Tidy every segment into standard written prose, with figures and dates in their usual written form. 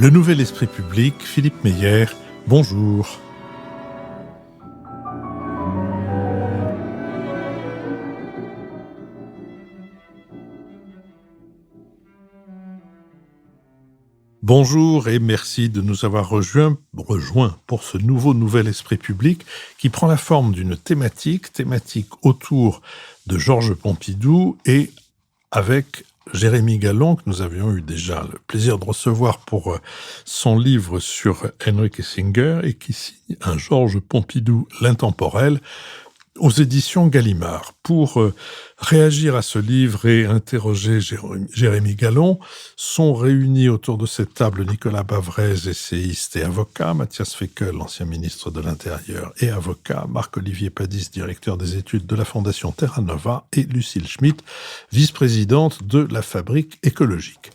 Le Nouvel Esprit Public, Philippe Meyer, bonjour. Bonjour et merci de nous avoir rejoints pour ce nouveau Nouvel Esprit Public qui prend la forme d'une thématique autour de Georges Pompidou et avec Jérémy Gallon, que nous avions eu déjà le plaisir de recevoir pour son livre sur Henry Kissinger et qui signe un Georges Pompidou, l'intemporel, aux éditions Gallimard. Pour réagir à ce livre et interroger Jérémy Gallon, sont réunis autour de cette table Nicolas Bavrez, essayiste et avocat, Mathias Fekl, ancien ministre de l'Intérieur et avocat, Marc-Olivier Padis, directeur des études de la Fondation Terra Nova, et Lucille Schmitt, vice-présidente de la Fabrique écologique.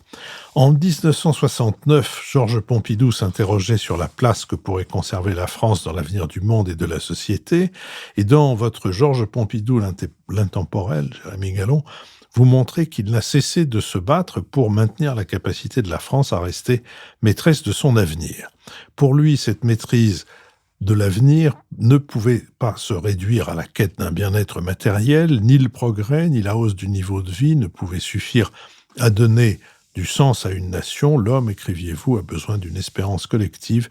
En 1969, Georges Pompidou s'interrogeait sur la place que pourrait conserver la France dans l'avenir du monde et de la société. Et dans votre Georges Pompidou, l'intemporel, Jérémy Gallon, vous montrez qu'il n'a cessé de se battre pour maintenir la capacité de la France à rester maîtresse de son avenir. Pour lui, cette maîtrise de l'avenir ne pouvait pas se réduire à la quête d'un bien-être matériel, ni le progrès, ni la hausse du niveau de vie ne pouvaient suffire à donner du sens à une nation. L'homme, écriviez-vous, a besoin d'une espérance collective,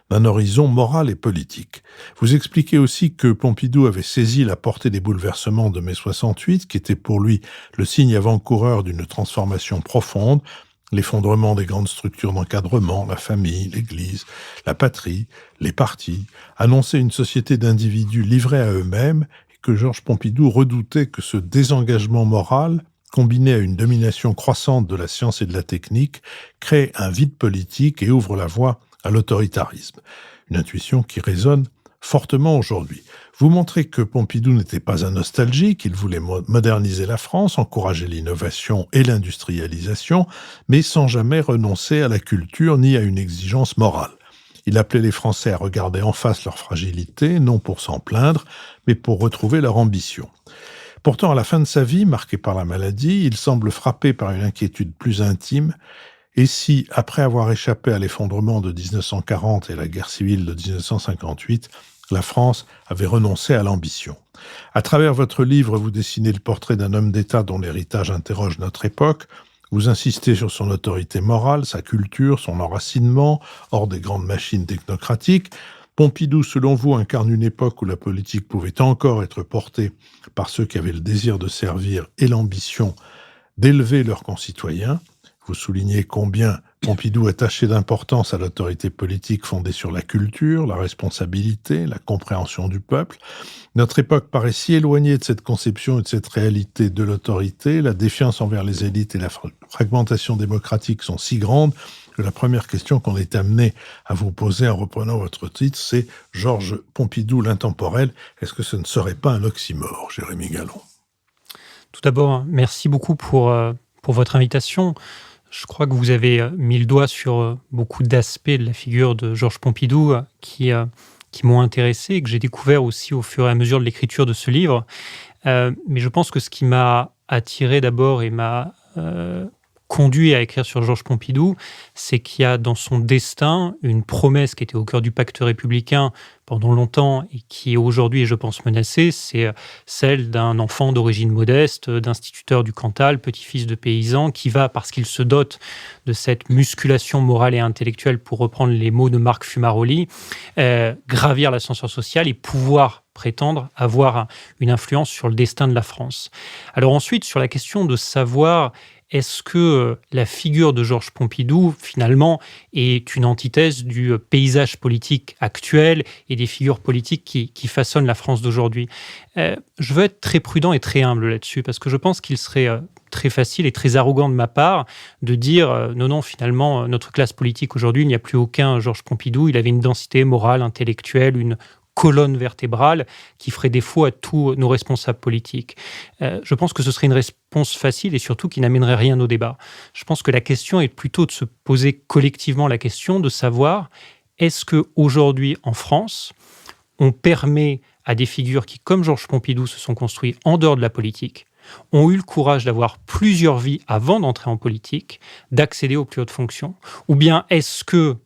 d'un horizon moral et politique. Vous expliquez aussi que Pompidou avait saisi la portée des bouleversements de mai 68, qui était pour lui le signe avant-coureur d'une transformation profonde, l'effondrement des grandes structures d'encadrement, la famille, l'Église, la patrie, les partis, annonçait une société d'individus livrés à eux-mêmes, et que Georges Pompidou redoutait que ce désengagement moral, combiné à une domination croissante de la science et de la technique, crée un vide politique et ouvre la voie à l'autoritarisme. Une intuition qui résonne fortement aujourd'hui. Vous montrez que Pompidou n'était pas un nostalgique, il voulait moderniser la France, encourager l'innovation et l'industrialisation, mais sans jamais renoncer à la culture ni à une exigence morale. Il appelait les Français à regarder en face leur fragilité, non pour s'en plaindre, mais pour retrouver leur ambition. Pourtant, à la fin de sa vie, marquée par la maladie, il semble frappé par une inquiétude plus intime. Et si, après avoir échappé à l'effondrement de 1940 et la guerre civile de 1958, la France avait renoncé à l'ambition? À travers votre livre, vous dessinez le portrait d'un homme d'État dont l'héritage interroge notre époque. Vous insistez sur son autorité morale, sa culture, son enracinement, hors des grandes machines technocratiques. Pompidou, selon vous, incarne une époque où la politique pouvait encore être portée par ceux qui avaient le désir de servir et l'ambition d'élever leurs concitoyens. Vous soulignez combien Pompidou attachait d'importance à l'autorité politique fondée sur la culture, la responsabilité, la compréhension du peuple. Notre époque paraît si éloignée de cette conception et de cette réalité de l'autorité, la défiance envers les élites et la fragmentation démocratique sont si grandes que la première question qu'on est amené à vous poser en reprenant votre titre, c'est Georges Pompidou, l'intemporel. Est-ce que ce ne serait pas un oxymore, Jérémy Gallon? Tout d'abord, merci beaucoup pour votre invitation. Je crois que vous avez mis le doigt sur beaucoup d'aspects de la figure de Georges Pompidou qui m'ont intéressé et que j'ai découvert aussi au fur et à mesure de l'écriture de ce livre. Mais je pense que ce qui m'a attiré d'abord et m'a conduit à écrire sur Georges Pompidou, c'est qu'il y a dans son destin une promesse qui était au cœur du pacte républicain pendant longtemps et qui est aujourd'hui, je pense, menacée, c'est celle d'un enfant d'origine modeste, d'instituteur du Cantal, petit-fils de paysan, qui va, parce qu'il se dote de cette musculation morale et intellectuelle, pour reprendre les mots de Marc Fumaroli, gravir l'ascenseur social et pouvoir prétendre avoir une influence sur le destin de la France. Alors ensuite, sur la question de savoir est-ce que la figure de Georges Pompidou, finalement, est une antithèse du paysage politique actuel et des figures politiques qui façonnent la France d'aujourd'hui? Je veux être très prudent et très humble là-dessus, parce que je pense qu'il serait très facile et très arrogant de ma part de dire non, finalement, notre classe politique aujourd'hui, il n'y a plus aucun Georges Pompidou, il avait une densité morale, intellectuelle, une colonne vertébrale qui ferait défaut à tous nos responsables politiques. Je pense que ce serait une réponse facile et surtout qui n'amènerait rien au débat. Je pense que la question est plutôt de se poser collectivement la question de savoir est-ce qu'aujourd'hui en France, on permet à des figures qui, comme Georges Pompidou, se sont construits en dehors de la politique, ont eu le courage d'avoir plusieurs vies avant d'entrer en politique, d'accéder aux plus hautes fonctions? Ou bien est-ce que,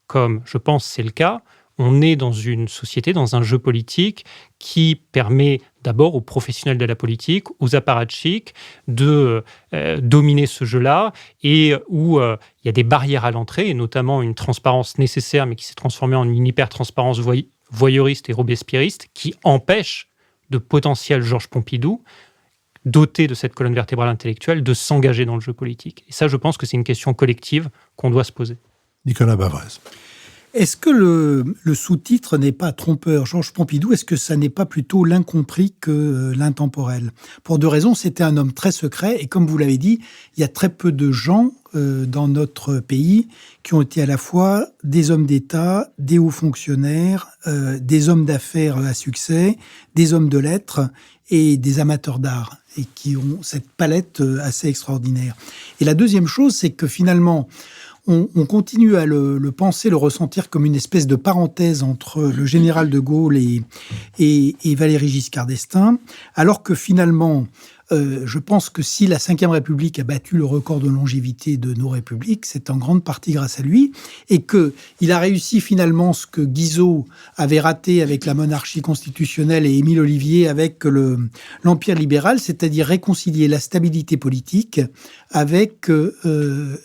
comme je pense c'est le cas, on est dans une société, dans un jeu politique qui permet d'abord aux professionnels de la politique, aux apparatchiks, de dominer ce jeu-là et où il y a des barrières à l'entrée, et notamment une transparence nécessaire, mais qui s'est transformée en une hyper-transparence voyeuriste et robespierriste, qui empêche de potentiels Georges Pompidou, dotés de cette colonne vertébrale intellectuelle, de s'engager dans le jeu politique. Et ça, je pense que c'est une question collective qu'on doit se poser. Nicolas Bavrez. Est-ce que le sous-titre n'est pas trompeur, Georges Pompidou? Est-ce que ça n'est pas plutôt l'incompris que l'intemporel? Pour deux raisons, c'était un homme très secret et comme vous l'avez dit, il y a très peu de gens dans notre pays qui ont été à la fois des hommes d'État, des hauts fonctionnaires, des hommes d'affaires à succès, des hommes de lettres et des amateurs d'art et qui ont cette palette assez extraordinaire. Et la deuxième chose, c'est que finalement, on continue à le penser, le ressentir comme une espèce de parenthèse entre le général de Gaulle et Valéry Giscard d'Estaing, alors que finalement, je pense que si la Ve République a battu le record de longévité de nos républiques, c'est en grande partie grâce à lui, et qu'il a réussi finalement ce que Guizot avait raté avec la monarchie constitutionnelle et Émile Ollivier avec l'empire libéral, c'est-à-dire réconcilier la stabilité politique avec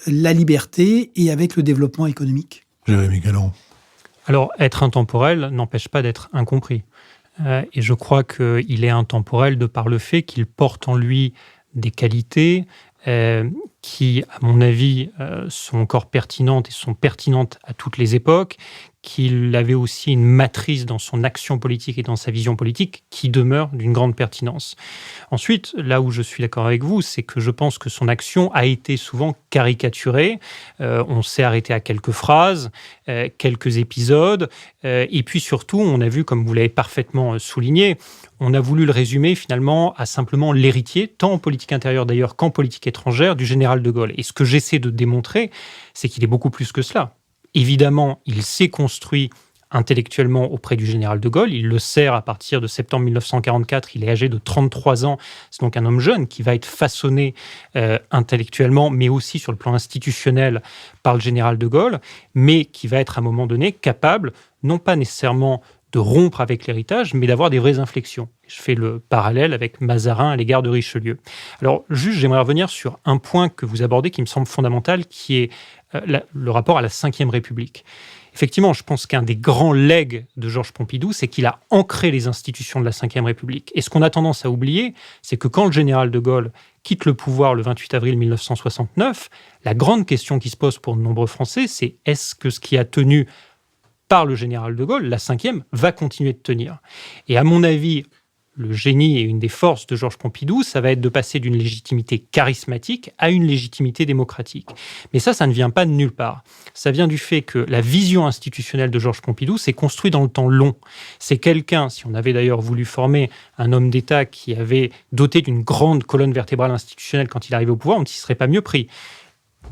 la liberté et avec le développement économique. Jérémy Gallon. Alors, être intemporel n'empêche pas d'être incompris. Et je crois qu'il est intemporel de par le fait qu'il porte en lui des qualités qui, à mon avis, sont encore pertinentes et sont pertinentes à toutes les époques, qu'il avait aussi une matrice dans son action politique et dans sa vision politique qui demeure d'une grande pertinence. Ensuite, là où je suis d'accord avec vous, c'est que je pense que son action a été souvent caricaturée. On s'est arrêté à quelques phrases, quelques épisodes, et puis surtout, on a vu, comme vous l'avez parfaitement souligné, on a voulu le résumer finalement à simplement l'héritier, tant en politique intérieure d'ailleurs qu'en politique étrangère, du général de Gaulle. Et ce que j'essaie de démontrer, c'est qu'il est beaucoup plus que cela. Évidemment, il s'est construit intellectuellement auprès du général de Gaulle. Il le sert à partir de septembre 1944. Il est âgé de 33 ans. C'est donc un homme jeune qui va être façonné intellectuellement, mais aussi sur le plan institutionnel par le général de Gaulle, mais qui va être à un moment donné capable, non pas nécessairement de rompre avec l'héritage, mais d'avoir des vraies inflexions. Je fais le parallèle avec Mazarin à l'égard de Richelieu. Alors, juste, j'aimerais revenir sur un point que vous abordez qui me semble fondamental, qui est le rapport à la Ve République. Effectivement, je pense qu'un des grands legs de Georges Pompidou, c'est qu'il a ancré les institutions de la Ve République. Et ce qu'on a tendance à oublier, c'est que quand le général de Gaulle quitte le pouvoir le 28 avril 1969, la grande question qui se pose pour de nombreux Français, c'est est-ce que ce qui a tenu par le général de Gaulle, la Ve, va continuer de tenir. Et à mon avis, le génie et une des forces de Georges Pompidou, ça va être de passer d'une légitimité charismatique à une légitimité démocratique. Mais ça ne vient pas de nulle part. Ça vient du fait que la vision institutionnelle de Georges Pompidou s'est construite dans le temps long. C'est quelqu'un, si on avait d'ailleurs voulu former un homme d'État qui avait doté d'une grande colonne vertébrale institutionnelle quand il arrivait au pouvoir, on ne s'y serait pas mieux pris.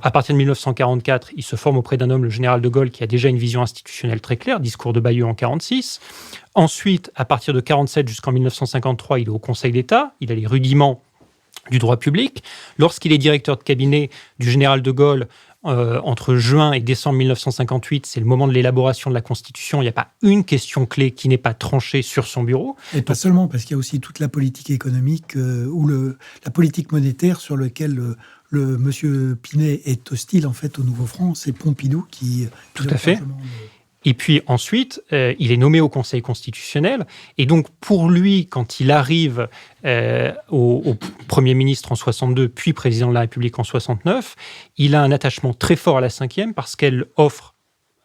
À partir de 1944, il se forme auprès d'un homme, le général de Gaulle, qui a déjà une vision institutionnelle très claire, discours de Bayeux en 1946. Ensuite, à partir de 1947 jusqu'en 1953, il est au Conseil d'État, il a les rudiments du droit public. Lorsqu'il est directeur de cabinet du général de Gaulle, entre juin et décembre 1958, c'est le moment de l'élaboration de la Constitution. Il n'y a pas une question clé qui n'est pas tranchée sur son bureau. Et pas seulement, parce qu'il y a aussi toute la politique économique ou la politique monétaire sur laquelle le monsieur Pinet est hostile en fait au Nouveau Franc. C'est Pompidou qui... Tout à fait. Et puis ensuite, il est nommé au Conseil constitutionnel. Et donc, pour lui, quand il arrive au Premier ministre en 62, puis président de la République en 69, il a un attachement très fort à la Ve parce qu'elle offre,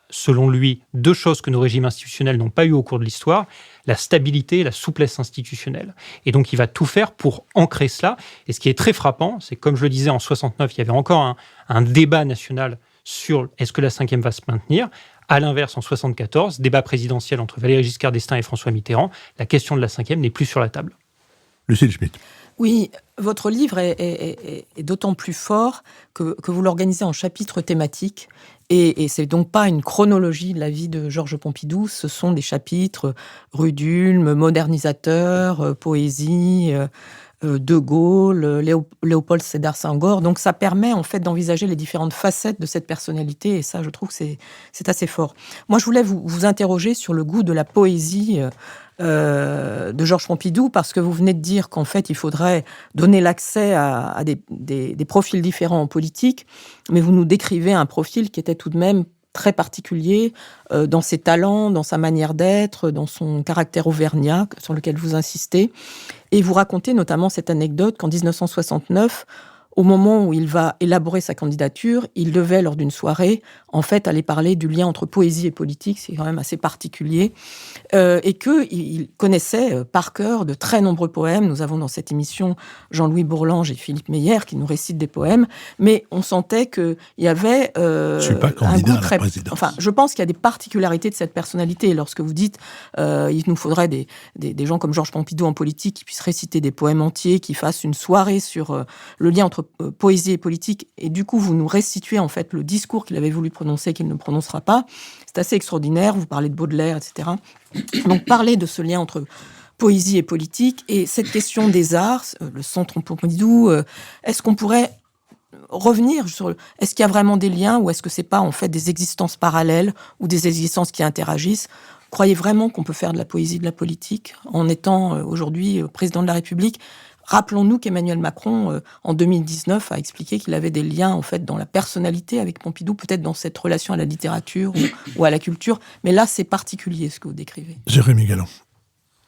selon lui, deux choses que nos régimes institutionnels n'ont pas eu au cours de l'histoire, la stabilité et la souplesse institutionnelle. Et donc, il va tout faire pour ancrer cela. Et ce qui est très frappant, c'est que, comme je le disais, en 69, il y avait encore un débat national sur est-ce que la Ve va se maintenir. À l'inverse, en 1974, débat présidentiel entre Valéry Giscard d'Estaing et François Mitterrand, la question de la Ve n'est plus sur la table. Lucille Schmitt. Oui, votre livre est d'autant plus fort que vous l'organisez en chapitres thématiques. Et c'est donc pas une chronologie de la vie de Georges Pompidou, ce sont des chapitres rue d'Ulm, modernisateur, poésie, De Gaulle, Léopold Sédar Senghor. Donc ça permet en fait d'envisager les différentes facettes de cette personnalité, et ça, je trouve que c'est assez fort. Moi, je voulais vous interroger sur le goût de la poésie de Georges Pompidou, parce que vous venez de dire qu'en fait, il faudrait donner l'accès à des profils différents en politique, mais vous nous décrivez un profil qui était tout de même très particulier dans ses talents, dans sa manière d'être, dans son caractère auvergnat, sur lequel vous insistez. Et vous racontez notamment cette anecdote qu'en 1969, au moment où il va élaborer sa candidature, il devait, lors d'une soirée, en fait, aller parler du lien entre poésie et politique, c'est quand même assez particulier, et qu'il connaissait par cœur de très nombreux poèmes. Nous avons dans cette émission Jean-Louis Bourlange et Philippe Meyer qui nous récitent des poèmes, mais on sentait qu'il y avait Je ne suis pas candidat à la présidence. Enfin, je pense qu'il y a des particularités de cette personnalité. Lorsque vous dites il nous faudrait des gens comme Georges Pompidou en politique qui puissent réciter des poèmes entiers, qui fassent une soirée sur le lien entre poésie et politique, et du coup vous nous restituez en fait le discours qu'il avait voulu prononcer, qu'il ne prononcera pas. C'est assez extraordinaire. Vous parlez de Baudelaire, etc. Donc parler de ce lien entre poésie et politique, et cette question des arts, le Centre Pompidou, est-ce qu'on pourrait revenir sur est-ce qu'il y a vraiment des liens, ou est-ce que c'est pas en fait des existences parallèles ou des existences qui interagissent? Croyez vraiment qu'on peut faire de la poésie de la politique en étant aujourd'hui président de la République? Rappelons-nous qu'Emmanuel Macron, en 2019, a expliqué qu'il avait des liens, en fait, dans la personnalité avec Pompidou, peut-être dans cette relation à la littérature ou à la culture. Mais là, c'est particulier, ce que vous décrivez. Jérémy Galland.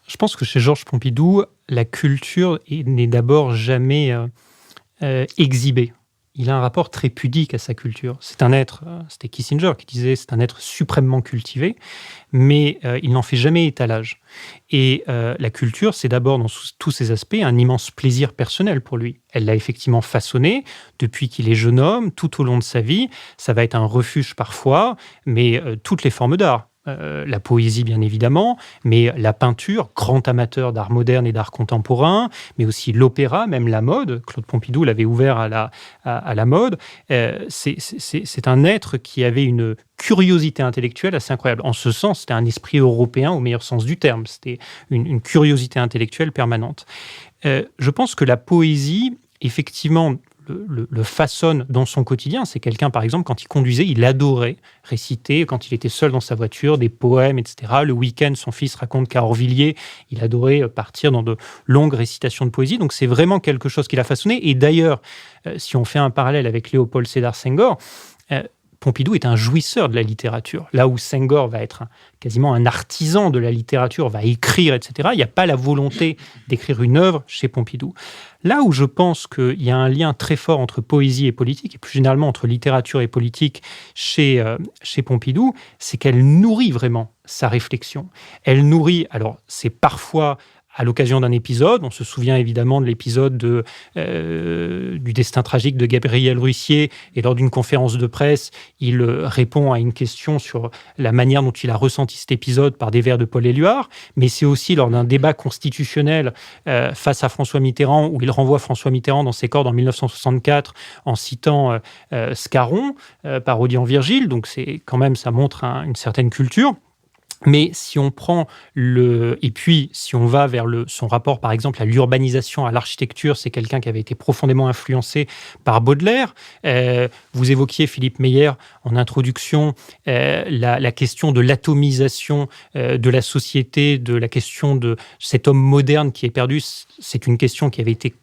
Je pense que chez Georges Pompidou, la culture n'est d'abord jamais exhibée. Il a un rapport très pudique à sa culture. C'est un être, c'était Kissinger qui disait, c'est un être suprêmement cultivé, mais il n'en fait jamais étalage. Et la culture, c'est d'abord, dans tous ses aspects, un immense plaisir personnel pour lui. Elle l'a effectivement façonné depuis qu'il est jeune homme, tout au long de sa vie. Ça va être un refuge parfois, mais toutes les formes d'art. La poésie, bien évidemment, mais la peinture, grand amateur d'art moderne et d'art contemporain, mais aussi l'opéra, même la mode. Claude Pompidou l'avait ouvert à la mode. C'est un être qui avait une curiosité intellectuelle assez incroyable. En ce sens, c'était un esprit européen au meilleur sens du terme. C'était une curiosité intellectuelle permanente. Je pense que la poésie, effectivement, le façonne dans son quotidien. C'est quelqu'un, par exemple, quand il conduisait, il adorait réciter, quand il était seul dans sa voiture, des poèmes, etc. Le week-end, son fils raconte qu'à Orvilliers, il adorait partir dans de longues récitations de poésie. Donc, c'est vraiment quelque chose qu'il a façonné. Et d'ailleurs, si on fait un parallèle avec Léopold Sédar Senghor, Pompidou est un jouisseur de la littérature. Là où Senghor va être quasiment un artisan de la littérature, va écrire, etc., il n'y a pas la volonté d'écrire une œuvre chez Pompidou. Là où je pense qu'il y a un lien très fort entre poésie et politique, et plus généralement entre littérature et politique chez Pompidou, c'est qu'elle nourrit vraiment sa réflexion. Elle nourrit, alors c'est parfois à l'occasion d'un épisode. On se souvient évidemment de l'épisode du destin tragique de Gabriel Ruissier, et lors d'une conférence de presse, il répond à une question sur la manière dont il a ressenti cet épisode par des vers de Paul Éluard, mais c'est aussi lors d'un débat constitutionnel face à François Mitterrand, où il renvoie François Mitterrand dans ses cordes en 1964 en citant Scarron, parodie en Virgile, donc c'est quand même, ça montre une certaine culture. Mais si on prend et puis si on va vers son rapport, par exemple, à l'urbanisation, à l'architecture, c'est quelqu'un qui avait été profondément influencé par Baudelaire. Vous évoquiez, Philippe Meyer, en introduction, la question de l'atomisation de la société, de la question de cet homme moderne qui est perdu. C'est une question qui avait été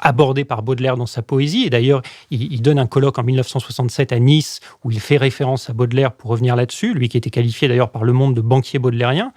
abordé par Baudelaire dans sa poésie. Et d'ailleurs, il donne un colloque en 1967 à Nice où il fait référence à Baudelaire pour revenir là-dessus, lui qui était qualifié d'ailleurs par Le Monde de banquier baudelairien.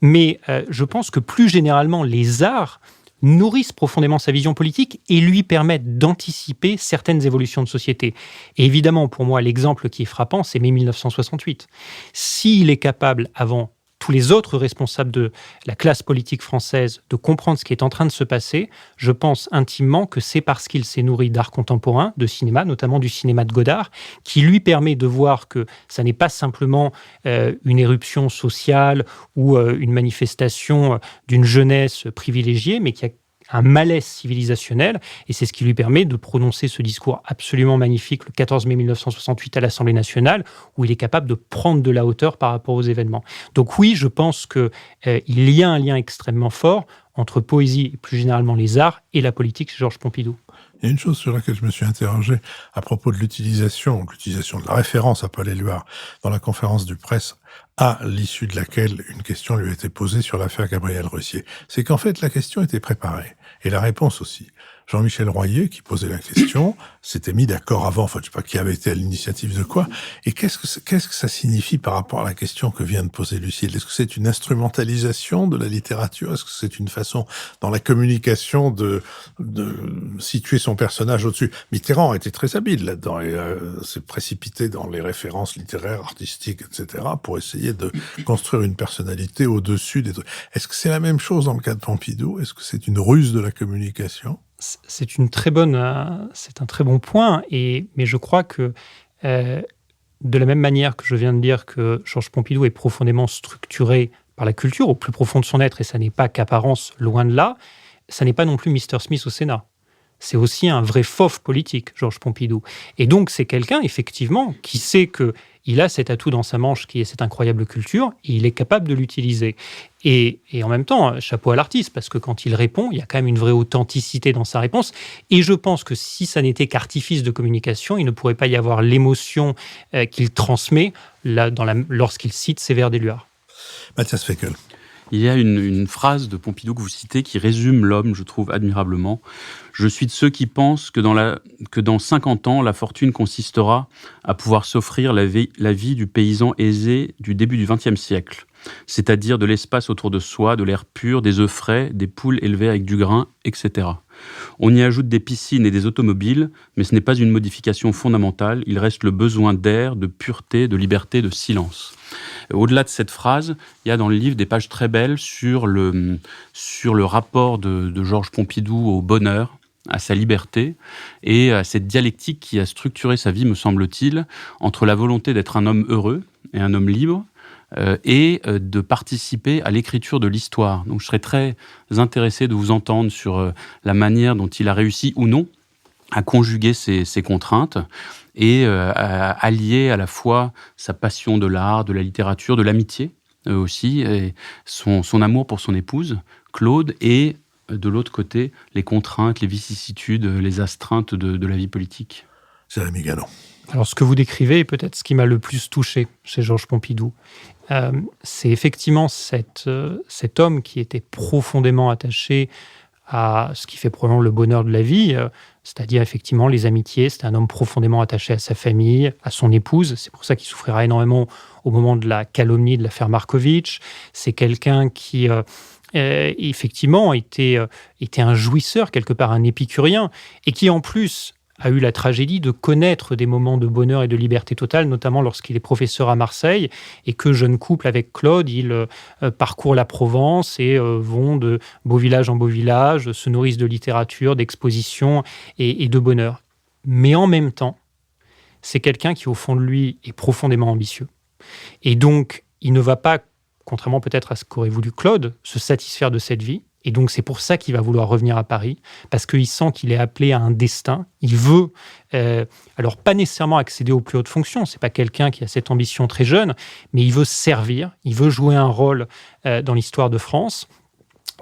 Mais je pense que plus généralement, les arts nourrissent profondément sa vision politique et lui permettent d'anticiper certaines évolutions de société. Et évidemment, pour moi, l'exemple qui est frappant, c'est mai 1968. S'il est capable, avant tous les autres responsables de la classe politique française, de comprendre ce qui est en train de se passer, je pense intimement que c'est parce qu'il s'est nourri d'art contemporain, de cinéma, notamment du cinéma de Godard, qui lui permet de voir que ça n'est pas simplement une éruption sociale ou une manifestation d'une jeunesse privilégiée, mais qu'il y a un malaise civilisationnel, et c'est ce qui lui permet de prononcer ce discours absolument magnifique le 14 mai 1968 à l'Assemblée nationale, où il est capable de prendre de la hauteur par rapport aux événements. Donc oui, je pense qu'il y a un lien extrêmement fort entre poésie et plus généralement les arts et la politique chez Georges Pompidou. Il y a une chose sur laquelle je me suis interrogé à propos de l'utilisation de la référence à Paul Éluard dans la conférence de presse à l'issue de laquelle une question lui a été posée sur l'affaire Gabriel Russier. C'est qu'en fait, la question était préparée. Et la réponse aussi. Jean-Michel Royer, qui posait la question, s'était mis d'accord avant, enfin, je sais pas qui avait été à l'initiative de quoi. Et qu'est-ce que ça signifie par rapport à la question que vient de poser Lucille? Est-ce que c'est une instrumentalisation de la littérature? Est-ce que c'est une façon, dans la communication, de situer son personnage au-dessus? Mitterrand était très habile là-dedans et s'est précipité dans les références littéraires, artistiques, etc., pour essayer de construire une personnalité au-dessus des trucs. Est-ce que c'est la même chose dans le cas de Pompidou? Est-ce que c'est une ruse de la communication? C'est c'est un très bon point, mais je crois que de la même manière que je viens de dire que Georges Pompidou est profondément structuré par la culture, au plus profond de son être, et ça n'est pas qu'apparence, loin de là, ça n'est pas non plus Mr. Smith au Sénat. C'est aussi un vrai fauve politique, Georges Pompidou. Et donc, c'est quelqu'un, effectivement, qui sait qu'il a cet atout dans sa manche qui est cette incroyable culture, et il est capable de l'utiliser. Et en même temps, chapeau à l'artiste, parce que quand il répond, il y a quand même une vraie authenticité dans sa réponse. Et je pense que si ça n'était qu'artifice de communication, il ne pourrait pas y avoir l'émotion qu'il transmet lorsqu'il cite ces vers d'Éluard. Mathias Fekl. Il y a une phrase de Pompidou que vous citez qui résume l'homme, je trouve, admirablement. Je suis de ceux qui pensent que dans 50 ans, la fortune consistera à pouvoir s'offrir la vie du paysan aisé du début du XXe siècle, c'est-à-dire de l'espace autour de soi, de l'air pur, des œufs frais, des poules élevées avec du grain, etc. On y ajoute des piscines et des automobiles, mais ce n'est pas une modification fondamentale, il reste le besoin d'air, de pureté, de liberté, de silence. Au-delà de cette phrase, il y a dans le livre des pages très belles sur le rapport de Georges Pompidou au bonheur, à sa liberté et à cette dialectique qui a structuré sa vie, me semble-t-il, entre la volonté d'être un homme heureux et un homme libre et de participer à l'écriture de l'histoire. Donc je serais très intéressé de vous entendre sur la manière dont il a réussi ou non à conjuguer ces contraintes et à allier à la fois sa passion de l'art, de la littérature, de l'amitié aussi, et son amour pour son épouse, Claude, et de l'autre côté, les contraintes, les vicissitudes, les astreintes de la vie politique. Jérémy Gallon. Alors, ce que vous décrivez est peut-être ce qui m'a le plus touché chez Georges Pompidou. C'est effectivement cet homme qui était profondément attaché à ce qui fait probablement le bonheur de la vie, c'est-à-dire effectivement les amitiés. C'était un homme profondément attaché à sa famille, à son épouse. C'est pour ça qu'il souffrira énormément au moment de la calomnie de l'affaire Markovitch. C'est quelqu'un qui effectivement était un jouisseur, quelque part un épicurien, et qui en plus a eu la tragédie de connaître des moments de bonheur et de liberté totale, notamment lorsqu'il est professeur à Marseille et que, jeune couple avec Claude, ils parcourent la Provence et vont de beau village en beau village, se nourrissent de littérature, d'expositions et de bonheur. Mais en même temps, c'est quelqu'un qui, au fond de lui, est profondément ambitieux. Et donc, il ne va pas, contrairement peut-être à ce qu'aurait voulu Claude, se satisfaire de cette vie. Et donc, c'est pour ça qu'il va vouloir revenir à Paris, parce qu'il sent qu'il est appelé à un destin. Il veut, alors pas nécessairement accéder aux plus hautes fonctions, c'est pas quelqu'un qui a cette ambition très jeune, mais il veut servir, il veut jouer un rôle dans l'histoire de France.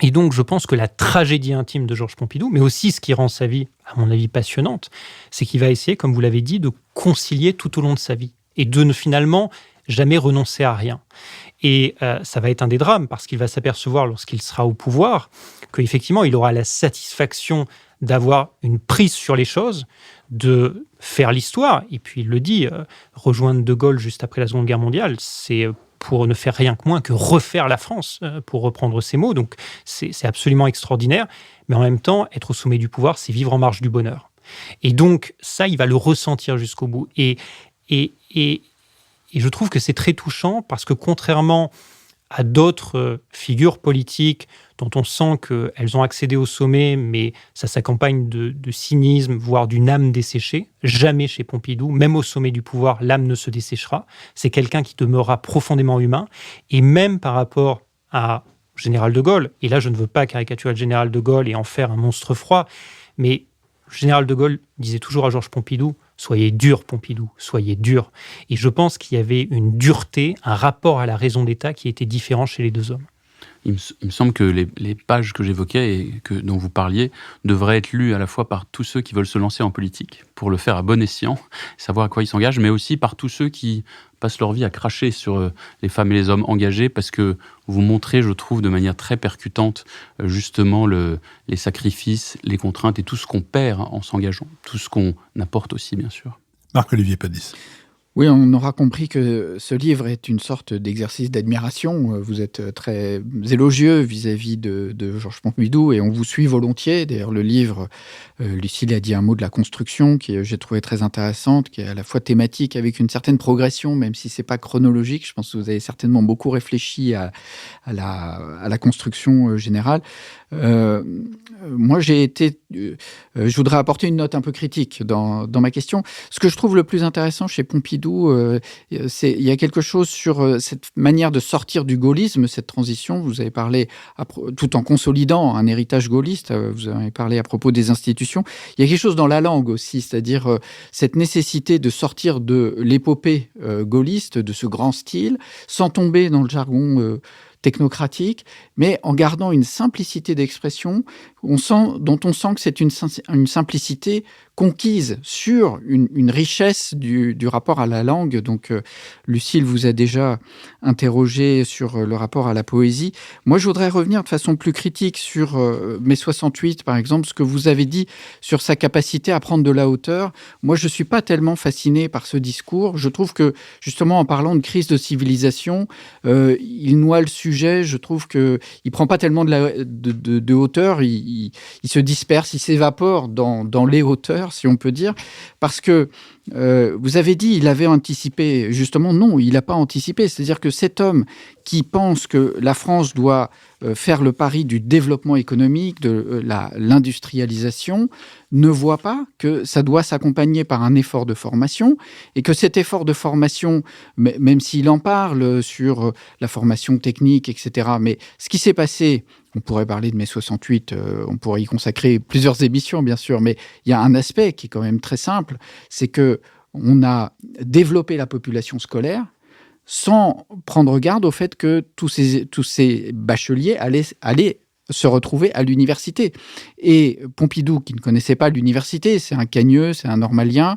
Et donc, je pense que la tragédie intime de Georges Pompidou, mais aussi ce qui rend sa vie, à mon avis, passionnante, c'est qu'il va essayer, comme vous l'avez dit, de concilier tout au long de sa vie et de ne finalement jamais renoncer à rien. Et ça va être un des drames, parce qu'il va s'apercevoir, lorsqu'il sera au pouvoir, qu'effectivement, il aura la satisfaction d'avoir une prise sur les choses, de faire l'histoire. Et puis, il le dit, rejoindre De Gaulle juste après la Seconde Guerre mondiale, c'est pour ne faire rien que moins que refaire la France, pour reprendre ses mots. Donc, c'est absolument extraordinaire. Mais en même temps, être au sommet du pouvoir, c'est vivre en marge du bonheur. Et donc, ça, il va le ressentir jusqu'au bout. Et je trouve que c'est très touchant parce que contrairement à d'autres figures politiques dont on sent qu'elles ont accédé au sommet, mais ça s'accompagne de cynisme, voire d'une âme desséchée, jamais chez Pompidou, même au sommet du pouvoir, l'âme ne se desséchera. C'est quelqu'un qui demeurera profondément humain. Et même par rapport à général de Gaulle. Et là, je ne veux pas caricaturer le général de Gaulle et en faire un monstre froid, mais le général de Gaulle disait toujours à Georges Pompidou « Soyez dur, Pompidou, soyez dur ». Et je pense qu'il y avait une dureté, un rapport à la raison d'État qui était différent chez les deux hommes. Il me semble que les pages que j'évoquais et dont vous parliez devraient être lues à la fois par tous ceux qui veulent se lancer en politique, pour le faire à bon escient, savoir à quoi ils s'engagent, mais aussi par tous ceux qui passent leur vie à cracher sur les femmes et les hommes engagés, parce que vous montrez, je trouve, de manière très percutante, justement, les sacrifices, les contraintes et tout ce qu'on perd en s'engageant, tout ce qu'on apporte aussi, bien sûr. Marc-Olivier Padis. Oui, on aura compris que ce livre est une sorte d'exercice d'admiration. Vous êtes très élogieux vis-à-vis de Georges Pompidou et on vous suit volontiers. D'ailleurs, le livre, Lucile a dit un mot de la construction qui j'ai trouvé très intéressante, qui est à la fois thématique avec une certaine progression, même si c'est pas chronologique. Je pense que vous avez certainement beaucoup réfléchi à la construction générale. Moi, je voudrais apporter une note un peu critique dans ma question. Ce que je trouve le plus intéressant chez Pompidou, il y a quelque chose sur cette manière de sortir du gaullisme, cette transition. Vous avez parlé, tout en consolidant un héritage gaulliste, vous avez parlé à propos des institutions. Il y a quelque chose dans la langue aussi, c'est-à-dire cette nécessité de sortir de l'épopée gaulliste, de ce grand style, sans tomber dans le jargon technocratique, mais en gardant une simplicité d'expression dont on sent que c'est une simplicité conquise sur une richesse du rapport à la langue. Donc, Lucile vous a déjà interrogé sur le rapport à la poésie. Moi, je voudrais revenir de façon plus critique sur Mai 68, par exemple, ce que vous avez dit sur sa capacité à prendre de la hauteur. Moi, je ne suis pas tellement fasciné par ce discours. Je trouve que, justement, en parlant de crise de civilisation, il noie le sujet. Je trouve qu'il ne prend pas tellement de hauteur. Il se disperse, il s'évapore dans les hauteurs, si on peut dire, parce que vous avez dit il avait anticipé. Justement, non, il n'a pas anticipé. C'est-à-dire que cet homme qui pense que la France doit faire le pari du développement économique, de l'industrialisation, ne voit pas que ça doit s'accompagner par un effort de formation et que cet effort de formation, même s'il en parle sur la formation technique, etc., mais ce qui s'est passé, on pourrait parler de mai 68, on pourrait y consacrer plusieurs émissions, bien sûr, mais il y a un aspect qui est quand même très simple, c'est que on a développé la population scolaire sans prendre garde au fait que tous ces bacheliers allaient se retrouver à l'université. Et Pompidou, qui ne connaissait pas l'université, c'est un cagneux, c'est un normalien,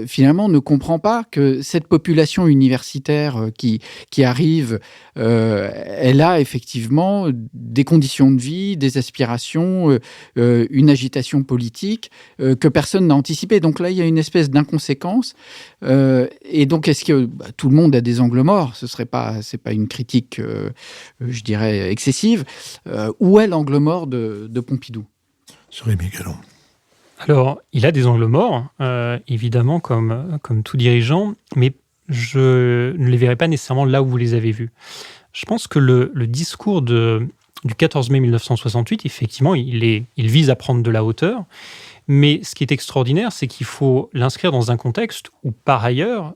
finalement ne comprend pas que cette population universitaire qui arrive, elle a effectivement des conditions de vie, des aspirations, une agitation politique que personne n'a anticipé. Donc là, il y a une espèce d'inconséquence. Et donc, est-ce que tout le monde a des angles morts ? C'est pas une critique, je dirais, excessive. Où est l'angle mort de Pompidou ? Rémi Gallon. Alors, il a des angles morts, évidemment, comme tout dirigeant, mais je ne les verrai pas nécessairement là où vous les avez vus. Je pense que le discours du 14 mai 1968, effectivement, il vise à prendre de la hauteur, mais ce qui est extraordinaire, c'est qu'il faut l'inscrire dans un contexte où, par ailleurs,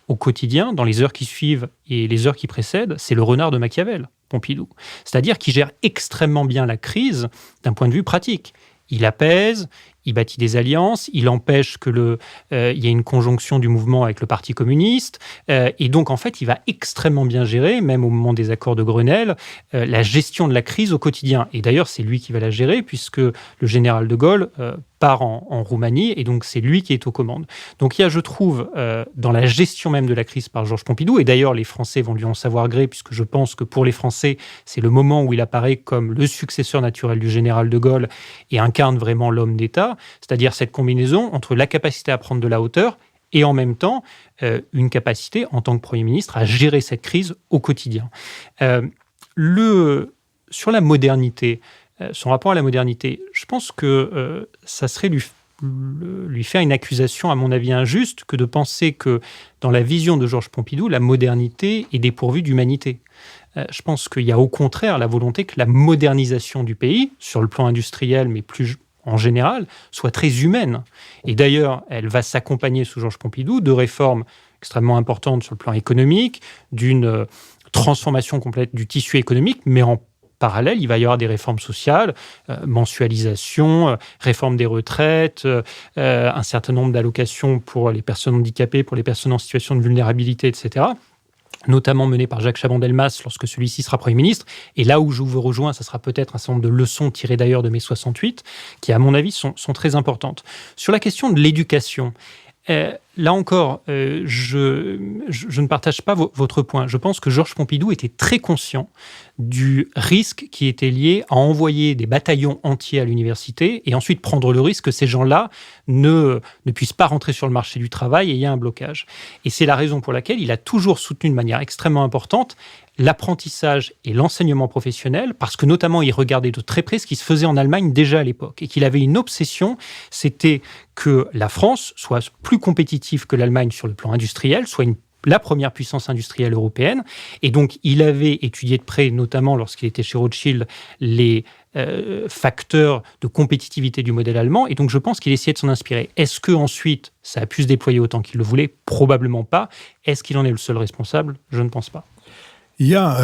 au quotidien, dans les heures qui suivent et les heures qui précèdent, c'est le renard de Machiavel, Pompidou. C'est-à-dire qu'il gère extrêmement bien la crise d'un point de vue pratique. Il apaise, il bâtit des alliances, il empêche que y ait une conjonction du mouvement avec le Parti communiste. Et donc, en fait, il va extrêmement bien gérer, même au moment des accords de Grenelle, la gestion de la crise au quotidien. Et d'ailleurs, c'est lui qui va la gérer, puisque le général de Gaulle part en Roumanie, et donc c'est lui qui est aux commandes. Donc il y a, je trouve, dans la gestion même de la crise par Georges Pompidou, et d'ailleurs les Français vont lui en savoir gré, puisque je pense que pour les Français, c'est le moment où il apparaît comme le successeur naturel du général de Gaulle et incarne vraiment l'homme d'État, c'est-à-dire cette combinaison entre la capacité à prendre de la hauteur et en même temps une capacité, en tant que Premier ministre, à gérer cette crise au quotidien. Sur la modernité, son rapport à la modernité, je pense que ça serait lui faire une accusation, à mon avis, injuste que de penser que, dans la vision de Georges Pompidou, la modernité est dépourvue d'humanité. Je pense qu'il y a au contraire la volonté que la modernisation du pays, sur le plan industriel, mais plus en général, soit très humaine. Et d'ailleurs, elle va s'accompagner sous Georges Pompidou de réformes extrêmement importantes sur le plan économique, d'une transformation complète du tissu économique, mais en parallèle, il va y avoir des réformes sociales, mensualisation, réforme des retraites, un certain nombre d'allocations pour les personnes handicapées, pour les personnes en situation de vulnérabilité, etc., notamment menées par Jacques Chaban-Delmas lorsque celui-ci sera Premier ministre. Et là où je vous rejoins, ça sera peut-être un certain nombre de leçons tirées d'ailleurs de mai 68, qui, à mon avis, sont très importantes. Sur la question de l'éducation, là encore, je ne partage pas votre point. Je pense que Georges Pompidou était très conscient du risque qui était lié à envoyer des bataillons entiers à l'université et ensuite prendre le risque que ces gens-là ne puissent pas rentrer sur le marché du travail et il y a un blocage. Et c'est la raison pour laquelle il a toujours soutenu de manière extrêmement importante l'apprentissage et l'enseignement professionnel, parce que notamment il regardait de très près ce qui se faisait en Allemagne déjà à l'époque, et qu'il avait une obsession, c'était que la France soit plus compétitive que l'Allemagne sur le plan industriel, soit la première puissance industrielle européenne. Et donc, il avait étudié de près, notamment lorsqu'il était chez Rothschild, les facteurs de compétitivité du modèle allemand. Et donc, je pense qu'il essayait de s'en inspirer. Est-ce qu'ensuite, ça a pu se déployer autant qu'il le voulait? Probablement pas. Est-ce qu'il en est le seul responsable? Je ne pense pas. Il y a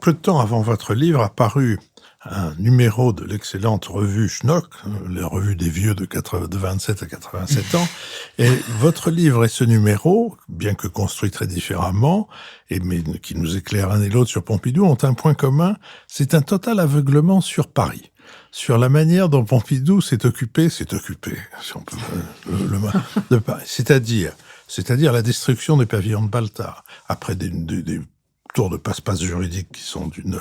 peu de temps avant votre livre apparu un numéro de l'excellente revue Schnock, la revue des vieux de 27 à 87 ans. Et votre livre et ce numéro, bien que construit très différemment, mais qui nous éclaire l'un et l'autre sur Pompidou, ont un point commun, c'est un total aveuglement sur Paris. Sur la manière dont Pompidou s'est occupé, si on peut de Paris. C'est-à-dire la destruction des pavillons de Baltard, après des tours de passe-passe juridiques qui sont d'une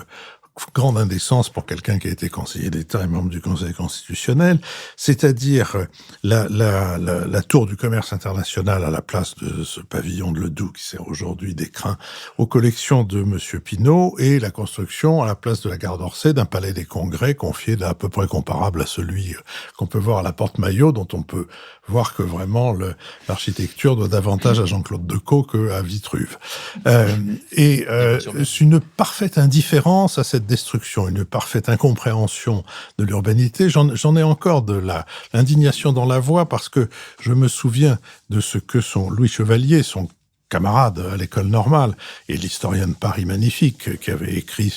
grande indécence pour quelqu'un qui a été conseiller d'État et membre du Conseil constitutionnel, c'est-à-dire la tour du commerce international à la place de ce pavillon de Ledoux qui sert aujourd'hui d'écrin aux collections de Monsieur Pinault, et la construction à la place de la gare d'Orsay d'un palais des congrès confié à peu près comparable à celui qu'on peut voir à la Porte Maillot, dont on peut voir que vraiment l'architecture doit davantage à Jean-Claude Decaux qu'à Vitruve. C'est une parfaite indifférence à cette destruction, une parfaite incompréhension de l'urbanité. J'en ai encore de l'indignation dans la voix, parce que je me souviens de ce que Louis Chevalier, son camarade à l'école normale, et l'historien de Paris magnifique, qui avait écrit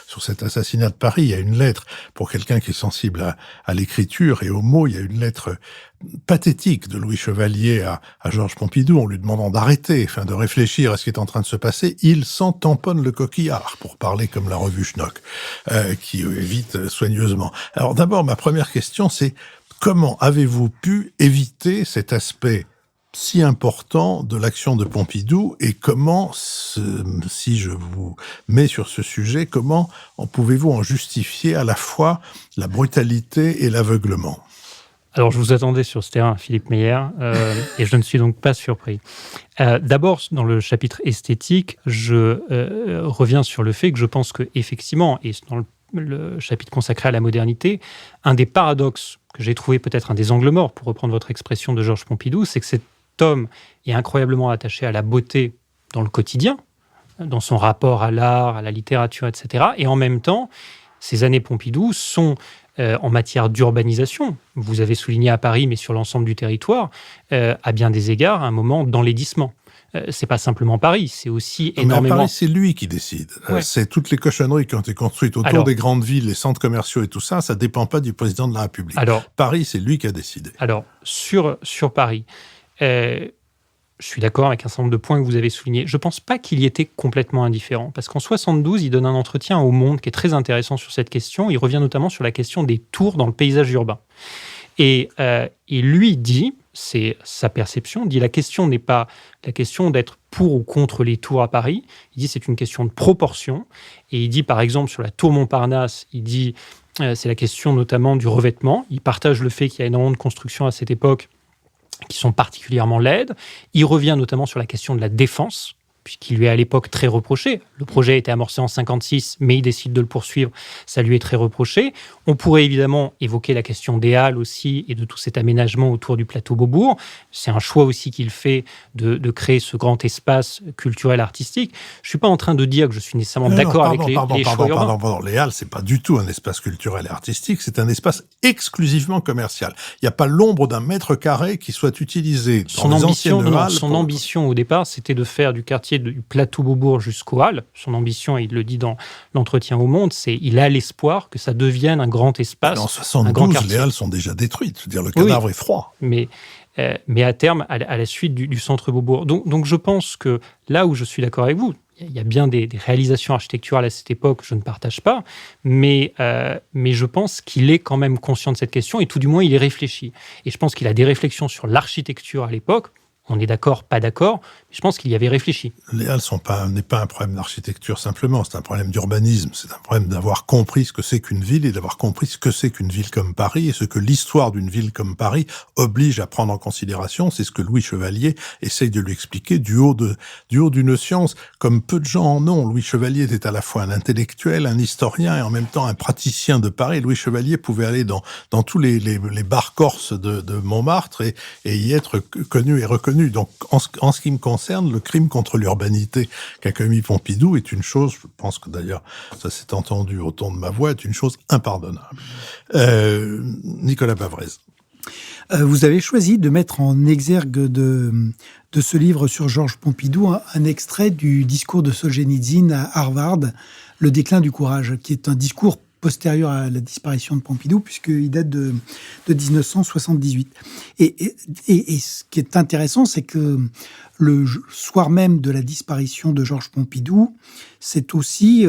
sur cet assassinat de Paris, il y a une lettre, pour quelqu'un qui est sensible à l'écriture et aux mots, il y a une lettre pathétique de Louis Chevalier à Georges Pompidou, en lui demandant d'arrêter, de réfléchir à ce qui est en train de se passer. Il s'en tamponne le coquillard, pour parler comme la revue Schnock, qui évite soigneusement. Alors d'abord, ma première question, c'est comment avez-vous pu éviter cet aspect si important de l'action de Pompidou, et comment, si je vous mets sur ce sujet, comment pouvez-vous en justifier à la fois la brutalité et l'aveuglement? Alors, je vous attendais sur ce terrain, Philippe Meyer, et je ne suis donc pas surpris. D'abord, dans le chapitre esthétique, je reviens sur le fait que je pense qu'effectivement, et dans le chapitre consacré à la modernité, un des paradoxes que j'ai trouvé, peut-être un des angles morts, pour reprendre votre expression, de Georges Pompidou, c'est que cet homme est incroyablement attaché à la beauté dans le quotidien, dans son rapport à l'art, à la littérature, etc. Et en même temps, ces années Pompidou sont en matière d'urbanisation. Vous avez souligné à Paris, mais sur l'ensemble du territoire, à bien des égards, un moment d'enlaidissement. C'est pas simplement Paris, c'est aussi énormément... Mais à Paris, c'est lui qui décide. Ouais. C'est toutes les cochonneries qui ont été construites autour des grandes villes, les centres commerciaux et tout ça, ça dépend pas du président de la République. Paris, c'est lui qui a décidé. Alors, sur Paris, je suis d'accord avec un certain nombre de points que vous avez soulignés. Je ne pense pas qu'il y était complètement indifférent, parce qu'en 72, il donne un entretien au Monde qui est très intéressant sur cette question. Il revient notamment sur la question des tours dans le paysage urbain. Et lui dit, c'est sa perception, dit la question n'est pas la question d'être pour ou contre les tours à Paris. Il dit c'est une question de proportion. Et il dit par exemple sur la tour Montparnasse, il dit c'est la question notamment du revêtement. Il partage le fait qu'il y a énormément de constructions à cette époque qui sont particulièrement laides. Il revient notamment sur la question de la défense, puisqu'il lui est à l'époque très reproché. Le projet a été amorcé en 1956, mais il décide de le poursuivre. Ça lui est très reproché. On pourrait évidemment évoquer la question des halles aussi et de tout cet aménagement autour du plateau Beaubourg. C'est un choix aussi qu'il fait de créer ce grand espace culturel artistique. Je ne suis pas en train de dire que je suis nécessairement d'accord avec les choix urbains. Pardon, les halles, c'est pas du tout un espace culturel et artistique, c'est un espace exclusivement commercial. Il n'y a pas l'ombre d'un mètre carré qui soit utilisé dans les anciennes halles. Son ambition au départ, c'était de faire du quartier du plateau Beaubourg jusqu'aux Halles. Son ambition, et il le dit dans l'entretien au Monde, c'est il a l'espoir que ça devienne un grand espace. En un grand 72, quartier. les Halles sont déjà détruites. Je veux dire, le cadavre est froid. Mais à terme, à la suite du centre Beaubourg. Donc je pense que là où je suis d'accord avec vous, il y a bien des réalisations architecturales à cette époque, je ne partage pas, mais je pense qu'il est quand même conscient de cette question, et tout du moins, il y réfléchit. Et je pense qu'il a des réflexions sur l'architecture à l'époque. On est d'accord, pas d'accord, mais je pense qu'il y avait réfléchi. Les Halles n'est pas un problème d'architecture simplement, c'est un problème d'urbanisme, c'est un problème d'avoir compris ce que c'est qu'une ville et d'avoir compris ce que c'est qu'une ville comme Paris et ce que l'histoire d'une ville comme Paris oblige à prendre en considération. C'est ce que Louis Chevalier essaye de lui expliquer du haut d'une science, comme peu de gens en ont. Louis Chevalier était à la fois un intellectuel, un historien et en même temps un praticien de Paris. Louis Chevalier pouvait aller dans tous les bars corses de Montmartre et y être connu et reconnu. Donc, en ce qui me concerne, le crime contre l'urbanité qu'a commis Pompidou est une chose, je pense que d'ailleurs, ça s'est entendu au ton de ma voix, est une chose impardonnable. Nicolas Bavrez. Vous avez choisi de mettre en exergue de ce livre sur Georges Pompidou un extrait du discours de Solzhenitsyn à Harvard, Le déclin du courage, qui est un discours postérieur à la disparition de Pompidou, puisqu'il date de 1978. Et ce qui est intéressant, c'est que le soir même de la disparition de Georges Pompidou, c'est aussi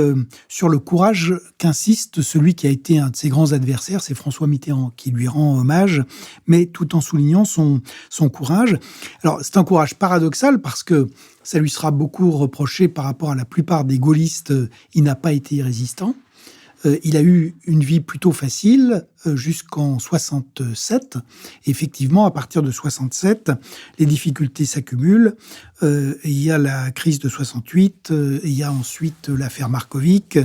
sur le courage qu'insiste celui qui a été un de ses grands adversaires, c'est François Mitterrand, qui lui rend hommage, mais tout en soulignant son courage. Alors, c'est un courage paradoxal parce que ça lui sera beaucoup reproché par rapport à la plupart des gaullistes, il n'a pas été résistant. Il a eu une vie plutôt facile jusqu'en 67. Effectivement, à partir de 67, les difficultés s'accumulent. Il y a la crise de 68, il y a ensuite l'affaire Markovic,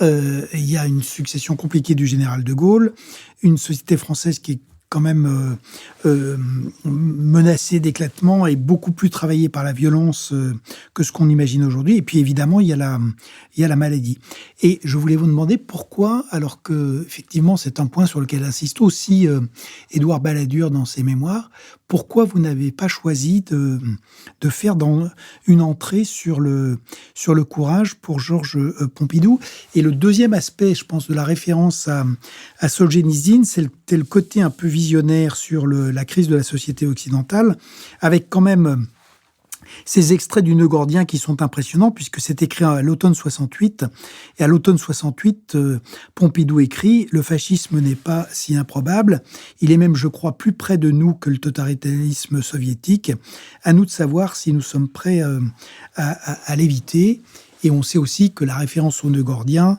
il y a une succession compliquée du général de Gaulle, une société française qui est quand même menacée d'éclatement et beaucoup plus travaillée par la violence que ce qu'on imagine aujourd'hui. Et puis évidemment, il y a la maladie. Et je voulais vous demander pourquoi, alors que effectivement c'est un point sur lequel insiste aussi Édouard Balladur dans ses mémoires, pourquoi vous n'avez pas choisi de faire une entrée sur le courage pour Georges Pompidou. Et le deuxième aspect, je pense, de la référence à Solzhenitsyn, c'est le côté un peu visionnaire sur la crise de la société occidentale, avec quand même ces extraits du Nœud gordien qui sont impressionnants, puisque c'est écrit à l'automne 68. Et à l'automne 68, Pompidou écrit « Le fascisme n'est pas si improbable. Il est même, je crois, plus près de nous que le totalitarisme soviétique. À nous de savoir si nous sommes prêts à l'éviter. » Et on sait aussi que la référence au Nœud gordien,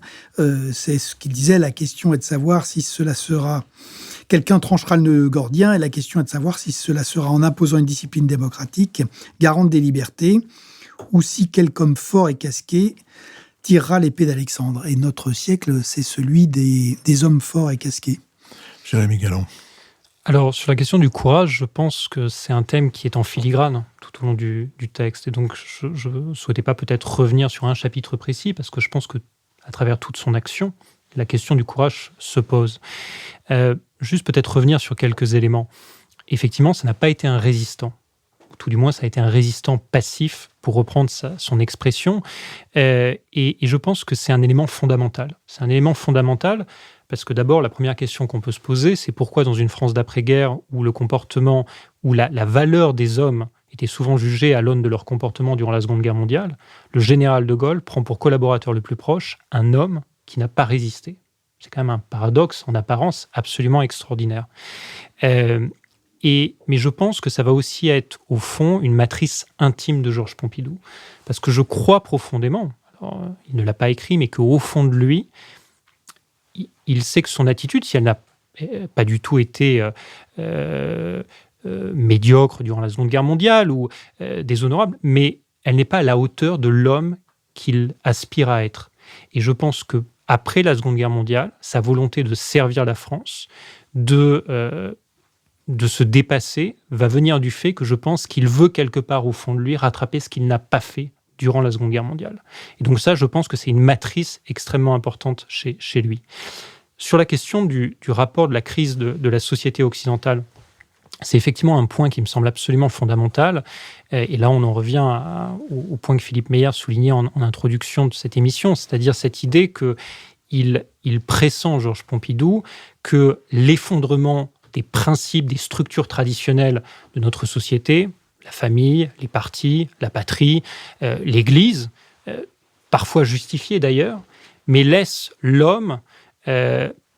c'est ce qu'il disait, la question est de savoir si cela sera... Quelqu'un tranchera le nœud gordien et la question est de savoir si cela sera en imposant une discipline démocratique, garante des libertés, ou si quelque homme fort et casqué tirera l'épée d'Alexandre. Et notre siècle, c'est celui des hommes forts et casqués. Jérémy Gallon. Alors, sur la question du courage, je pense que c'est un thème qui est en filigrane tout au long du texte. Et donc, je ne souhaitais pas peut-être revenir sur un chapitre précis, parce que je pense que à travers toute son action, la question du courage se pose. Juste peut-être revenir sur quelques éléments. Effectivement, ça n'a pas été un résistant. Ou tout du moins, ça a été un résistant passif, pour reprendre son expression. Et je pense que c'est un élément fondamental. C'est un élément fondamental parce que d'abord, la première question qu'on peut se poser, c'est pourquoi dans une France d'après-guerre, où le comportement, où la valeur des hommes était souvent jugée à l'aune de leur comportement durant la Seconde Guerre mondiale, le général de Gaulle prend pour collaborateur le plus proche un homme qui n'a pas résisté. C'est quand même un paradoxe en apparence absolument extraordinaire. Mais je pense que ça va aussi être, au fond, une matrice intime de Georges Pompidou. Parce que je crois profondément, alors, il ne l'a pas écrit, mais qu'au fond de lui, il sait que son attitude, si elle n'a pas du tout été médiocre durant la Seconde Guerre mondiale ou déshonorable, mais elle n'est pas à la hauteur de l'homme qu'il aspire à être. Et je pense que après la Seconde Guerre mondiale, sa volonté de servir la France, de se dépasser, va venir du fait que je pense qu'il veut quelque part au fond de lui rattraper ce qu'il n'a pas fait durant la Seconde Guerre mondiale. Et donc ça, je pense que c'est une matrice extrêmement importante chez lui. Sur la question du rapport de la crise de la société occidentale c'est effectivement un point qui me semble absolument fondamental. Et là, on en revient au point que Philippe Meyer soulignait en introduction de cette émission, c'est-à-dire cette idée qu'il pressent, Georges Pompidou, que l'effondrement des principes, des structures traditionnelles de notre société, la famille, les partis, la patrie, l'Église, parfois justifiée d'ailleurs, mais laisse l'homme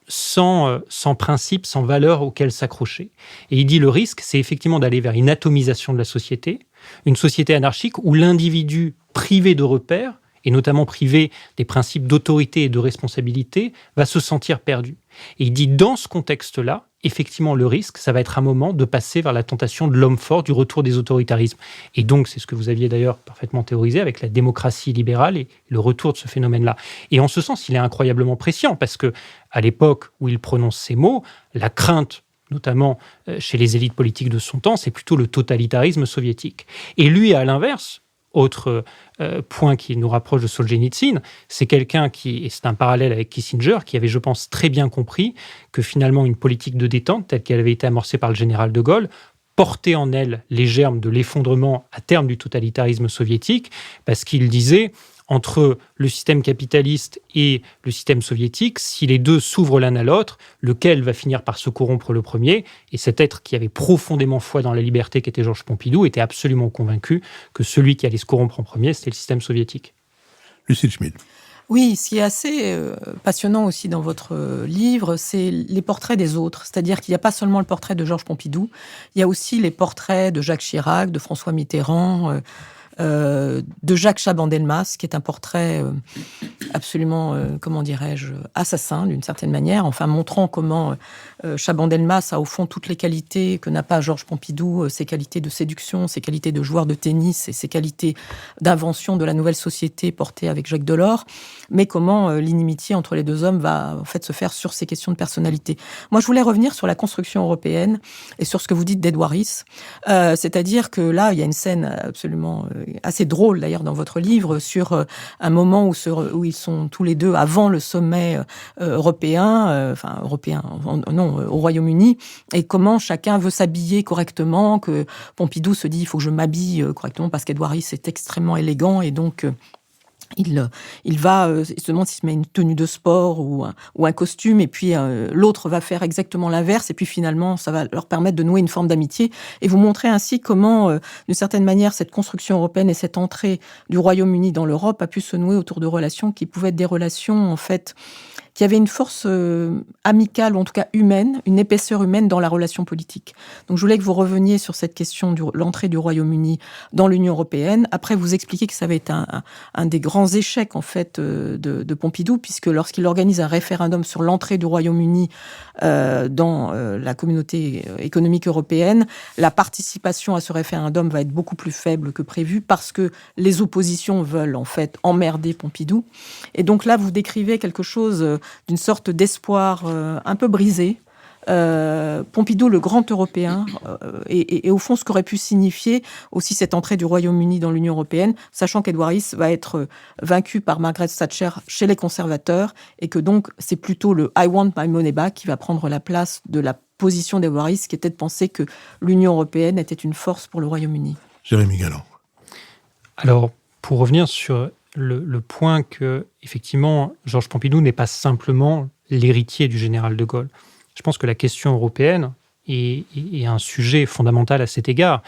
sans principe, sans valeur auquel s'accrocher. Et il dit le risque, c'est effectivement d'aller vers une atomisation de la société, une société anarchique où l'individu privé de repères, et notamment privé des principes d'autorité et de responsabilité, va se sentir perdu. Et il dit dans ce contexte-là, effectivement, le risque, ça va être un moment de passer vers la tentation de l'homme fort, du retour des autoritarismes. Et donc, c'est ce que vous aviez d'ailleurs parfaitement théorisé avec la démocratie libérale et le retour de ce phénomène-là. Et en ce sens, il est incroyablement prescient, parce que à l'époque où il prononce ces mots, la crainte, notamment chez les élites politiques de son temps, c'est plutôt le totalitarisme soviétique. Et lui, à l'inverse, autre point qui nous rapproche de Solzhenitsyn, c'est quelqu'un qui, et c'est un parallèle avec Kissinger, qui avait, je pense, très bien compris que finalement une politique de détente, telle qu'elle avait été amorcée par le général de Gaulle, portait en elle les germes de l'effondrement à terme du totalitarisme soviétique, parce qu'il disait, entre le système capitaliste et le système soviétique, si les deux s'ouvrent l'un à l'autre, lequel va finir par se corrompre le premier? Et cet être qui avait profondément foi dans la liberté, qui était Georges Pompidou, était absolument convaincu que celui qui allait se corrompre en premier, c'était le système soviétique. Lucille Schmid. Oui, ce qui est assez passionnant aussi dans votre livre, c'est les portraits des autres. C'est-à-dire qu'il n'y a pas seulement le portrait de Georges Pompidou, il y a aussi les portraits de Jacques Chirac, de François Mitterrand, de Jacques Chaban-Delmas, qui est un portrait absolument, comment dirais-je, assassin d'une certaine manière, enfin montrant comment Chaban-Delmas a au fond toutes les qualités que n'a pas Georges Pompidou, ses qualités de séduction, ses qualités de joueur de tennis et ses qualités d'invention de la nouvelle société portée avec Jacques Delors, mais comment l'inimitié entre les deux hommes va en fait se faire sur ces questions de personnalité. Moi, je voulais revenir sur la construction européenne et sur ce que vous dites d'Edouard Ries, c'est-à-dire que là, il y a une scène absolument assez drôle d'ailleurs dans votre livre sur un moment où ils sont tous les deux avant le sommet européen, au Royaume-Uni, et comment chacun veut s'habiller correctement, que Pompidou se dit il faut que je m'habille correctement parce qu'Edouard Ries est extrêmement élégant et donc il se demande s'il se met une tenue de sport ou un costume, et puis l'autre va faire exactement l'inverse, et puis finalement, ça va leur permettre de nouer une forme d'amitié. Et vous montrez ainsi comment, d'une certaine manière, cette construction européenne et cette entrée du Royaume-Uni dans l'Europe a pu se nouer autour de relations qui pouvaient être des relations, en fait, qui avaient une force amicale, ou en tout cas humaine, une épaisseur humaine dans la relation politique. Donc je voulais que vous reveniez sur cette question de l'entrée du Royaume-Uni dans l'Union européenne. Après, vous expliquez que ça avait été un des grands échecs, en fait, de Pompidou, puisque lorsqu'il organise un référendum sur l'entrée du Royaume-Uni dans la communauté économique européenne, la participation à ce référendum va être beaucoup plus faible que prévu, parce que les oppositions veulent, en fait, emmerder Pompidou. Et donc là, vous décrivez quelque chose d'une sorte d'espoir un peu brisé. Pompidou, le grand européen, et au fond ce qu'aurait pu signifier aussi cette entrée du Royaume-Uni dans l'Union européenne, sachant qu'Edouard Ries va être vaincu par Margaret Thatcher chez les conservateurs, et que donc c'est plutôt le « I want my money back » qui va prendre la place de la position d'Edouard Ries, qui était de penser que l'Union européenne était une force pour le Royaume-Uni. Jérémy Galland. Alors, pour revenir sur le point que, effectivement, Georges Pompidou n'est pas simplement l'héritier du général de Gaulle. Je pense que la question européenne est un sujet fondamental à cet égard.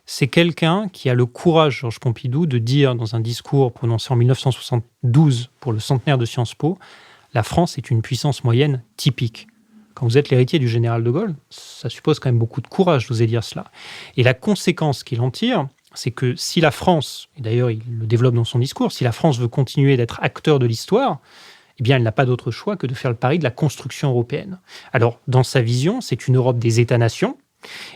C'est quelqu'un qui a le courage, Georges Pompidou, de dire dans un discours prononcé en 1972 pour le centenaire de Sciences Po, la France est une puissance moyenne typique. Quand vous êtes l'héritier du général de Gaulle, ça suppose quand même beaucoup de courage d'oser dire cela. Et la conséquence qu'il en tire, c'est que si la France, et d'ailleurs il le développe dans son discours, si la France veut continuer d'être acteur de l'histoire, eh bien elle n'a pas d'autre choix que de faire le pari de la construction européenne. Alors, dans sa vision, c'est une Europe des États-nations,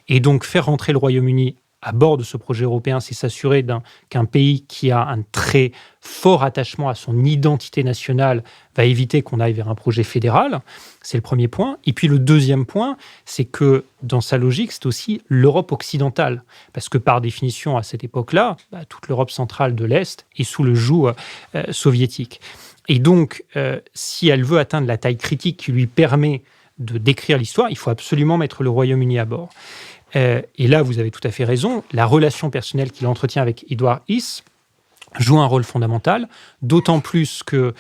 et donc faire rentrer le Royaume-Uni à bord de ce projet européen, c'est s'assurer qu'un pays qui a un très fort attachement à son identité nationale va éviter qu'on aille vers un projet fédéral. C'est le premier point. Et puis le deuxième point, c'est que dans sa logique, c'est aussi l'Europe occidentale. Parce que par définition, à cette époque-là, toute l'Europe centrale de l'Est est sous le joug soviétique. Et donc, si elle veut atteindre la taille critique qui lui permet de décrire l'histoire, il faut absolument mettre le Royaume-Uni à bord. Et là, vous avez tout à fait raison, la relation personnelle qu'il entretient avec Edward Heath joue un rôle fondamental, d'autant plus que,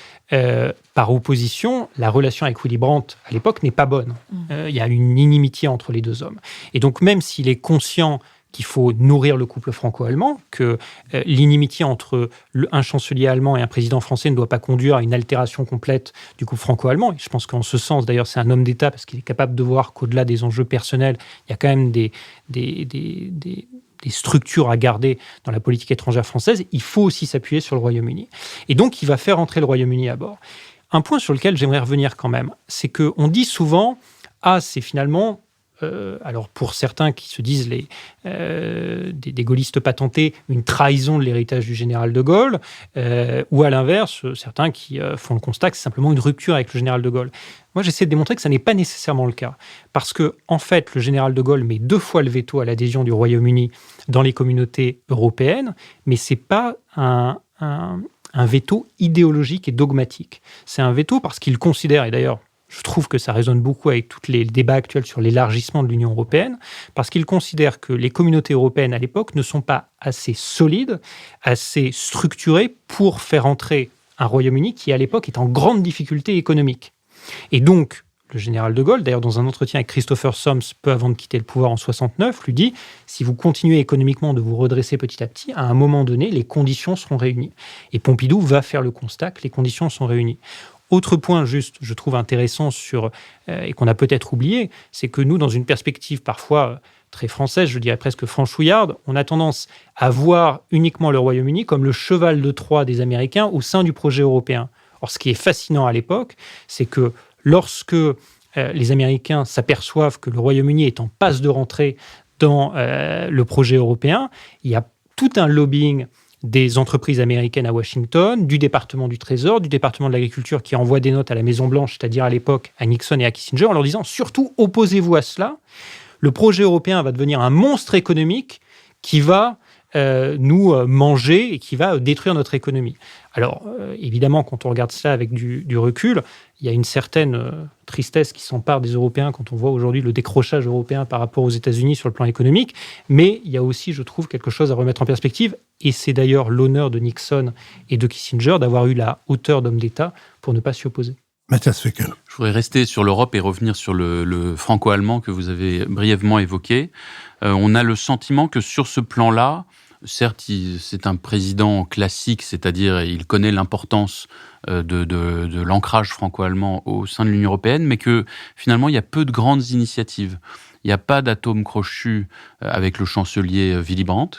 par opposition, la relation avec Willy Brandt, à l'époque, n'est pas bonne. Il y a une inimitié entre les deux hommes. Et donc, même s'il est conscient qu'il faut nourrir le couple franco-allemand, que l'inimitié entre un chancelier allemand et un président français ne doit pas conduire à une altération complète du couple franco-allemand. Et je pense qu'en ce sens, d'ailleurs, c'est un homme d'État parce qu'il est capable de voir qu'au-delà des enjeux personnels, il y a quand même des structures à garder dans la politique étrangère française. Il faut aussi s'appuyer sur le Royaume-Uni. Et donc, il va faire entrer le Royaume-Uni à bord. Un point sur lequel j'aimerais revenir quand même, c'est qu'on dit souvent « Ah, c'est finalement... » alors pour certains qui se disent des gaullistes patentés, une trahison de l'héritage du général de Gaulle, ou à l'inverse, certains qui font le constat que c'est simplement une rupture avec le général de Gaulle. Moi, j'essaie de démontrer que ça n'est pas nécessairement le cas, parce que en fait, le général de Gaulle met 2 fois le veto à l'adhésion du Royaume-Uni dans les communautés européennes, mais c'est pas un veto idéologique et dogmatique. C'est un veto parce qu'il considère, et d'ailleurs, je trouve que ça résonne beaucoup avec tous les débats actuels sur l'élargissement de l'Union européenne, parce qu'il considère que les communautés européennes à l'époque ne sont pas assez solides, assez structurées pour faire entrer un Royaume-Uni qui, à l'époque, est en grande difficulté économique. Et donc, le général de Gaulle, d'ailleurs dans un entretien avec Christopher Soms, peu avant de quitter le pouvoir en 69, lui dit « Si vous continuez économiquement de vous redresser petit à petit, à un moment donné, les conditions seront réunies. » Et Pompidou va faire le constat que les conditions sont réunies. Autre point, juste, je trouve intéressant et qu'on a peut-être oublié, c'est que nous, dans une perspective parfois très française, je dirais presque franchouillarde, on a tendance à voir uniquement le Royaume-Uni comme le cheval de Troie des Américains au sein du projet européen. Or, ce qui est fascinant à l'époque, c'est que lorsque les Américains s'aperçoivent que le Royaume-Uni est en passe de rentrer dans le projet européen, il y a tout un lobbying des entreprises américaines à Washington, du département du Trésor, du département de l'Agriculture qui envoie des notes à la Maison-Blanche, c'est-à-dire à l'époque à Nixon et à Kissinger, en leur disant « Surtout, opposez-vous à cela. Le projet européen va devenir un monstre économique qui va nous manger et qui va détruire notre économie. » Alors, évidemment, quand on regarde ça avec du recul, il y a une certaine tristesse qui s'empare des Européens quand on voit aujourd'hui le décrochage européen par rapport aux États-Unis sur le plan économique. Mais il y a aussi, je trouve, quelque chose à remettre en perspective. Et c'est d'ailleurs l'honneur de Nixon et de Kissinger d'avoir eu la hauteur d'homme d'État pour ne pas s'y opposer. Mathias Fekl. Je voudrais rester sur l'Europe et revenir sur le franco-allemand que vous avez brièvement évoqué. On a le sentiment que sur ce plan-là, certes, c'est un président classique, c'est-à-dire il connaît l'importance de l'ancrage franco-allemand au sein de l'Union européenne, mais que finalement, il y a peu de grandes initiatives. Il n'y a pas d'atome crochu avec le chancelier Willy Brandt,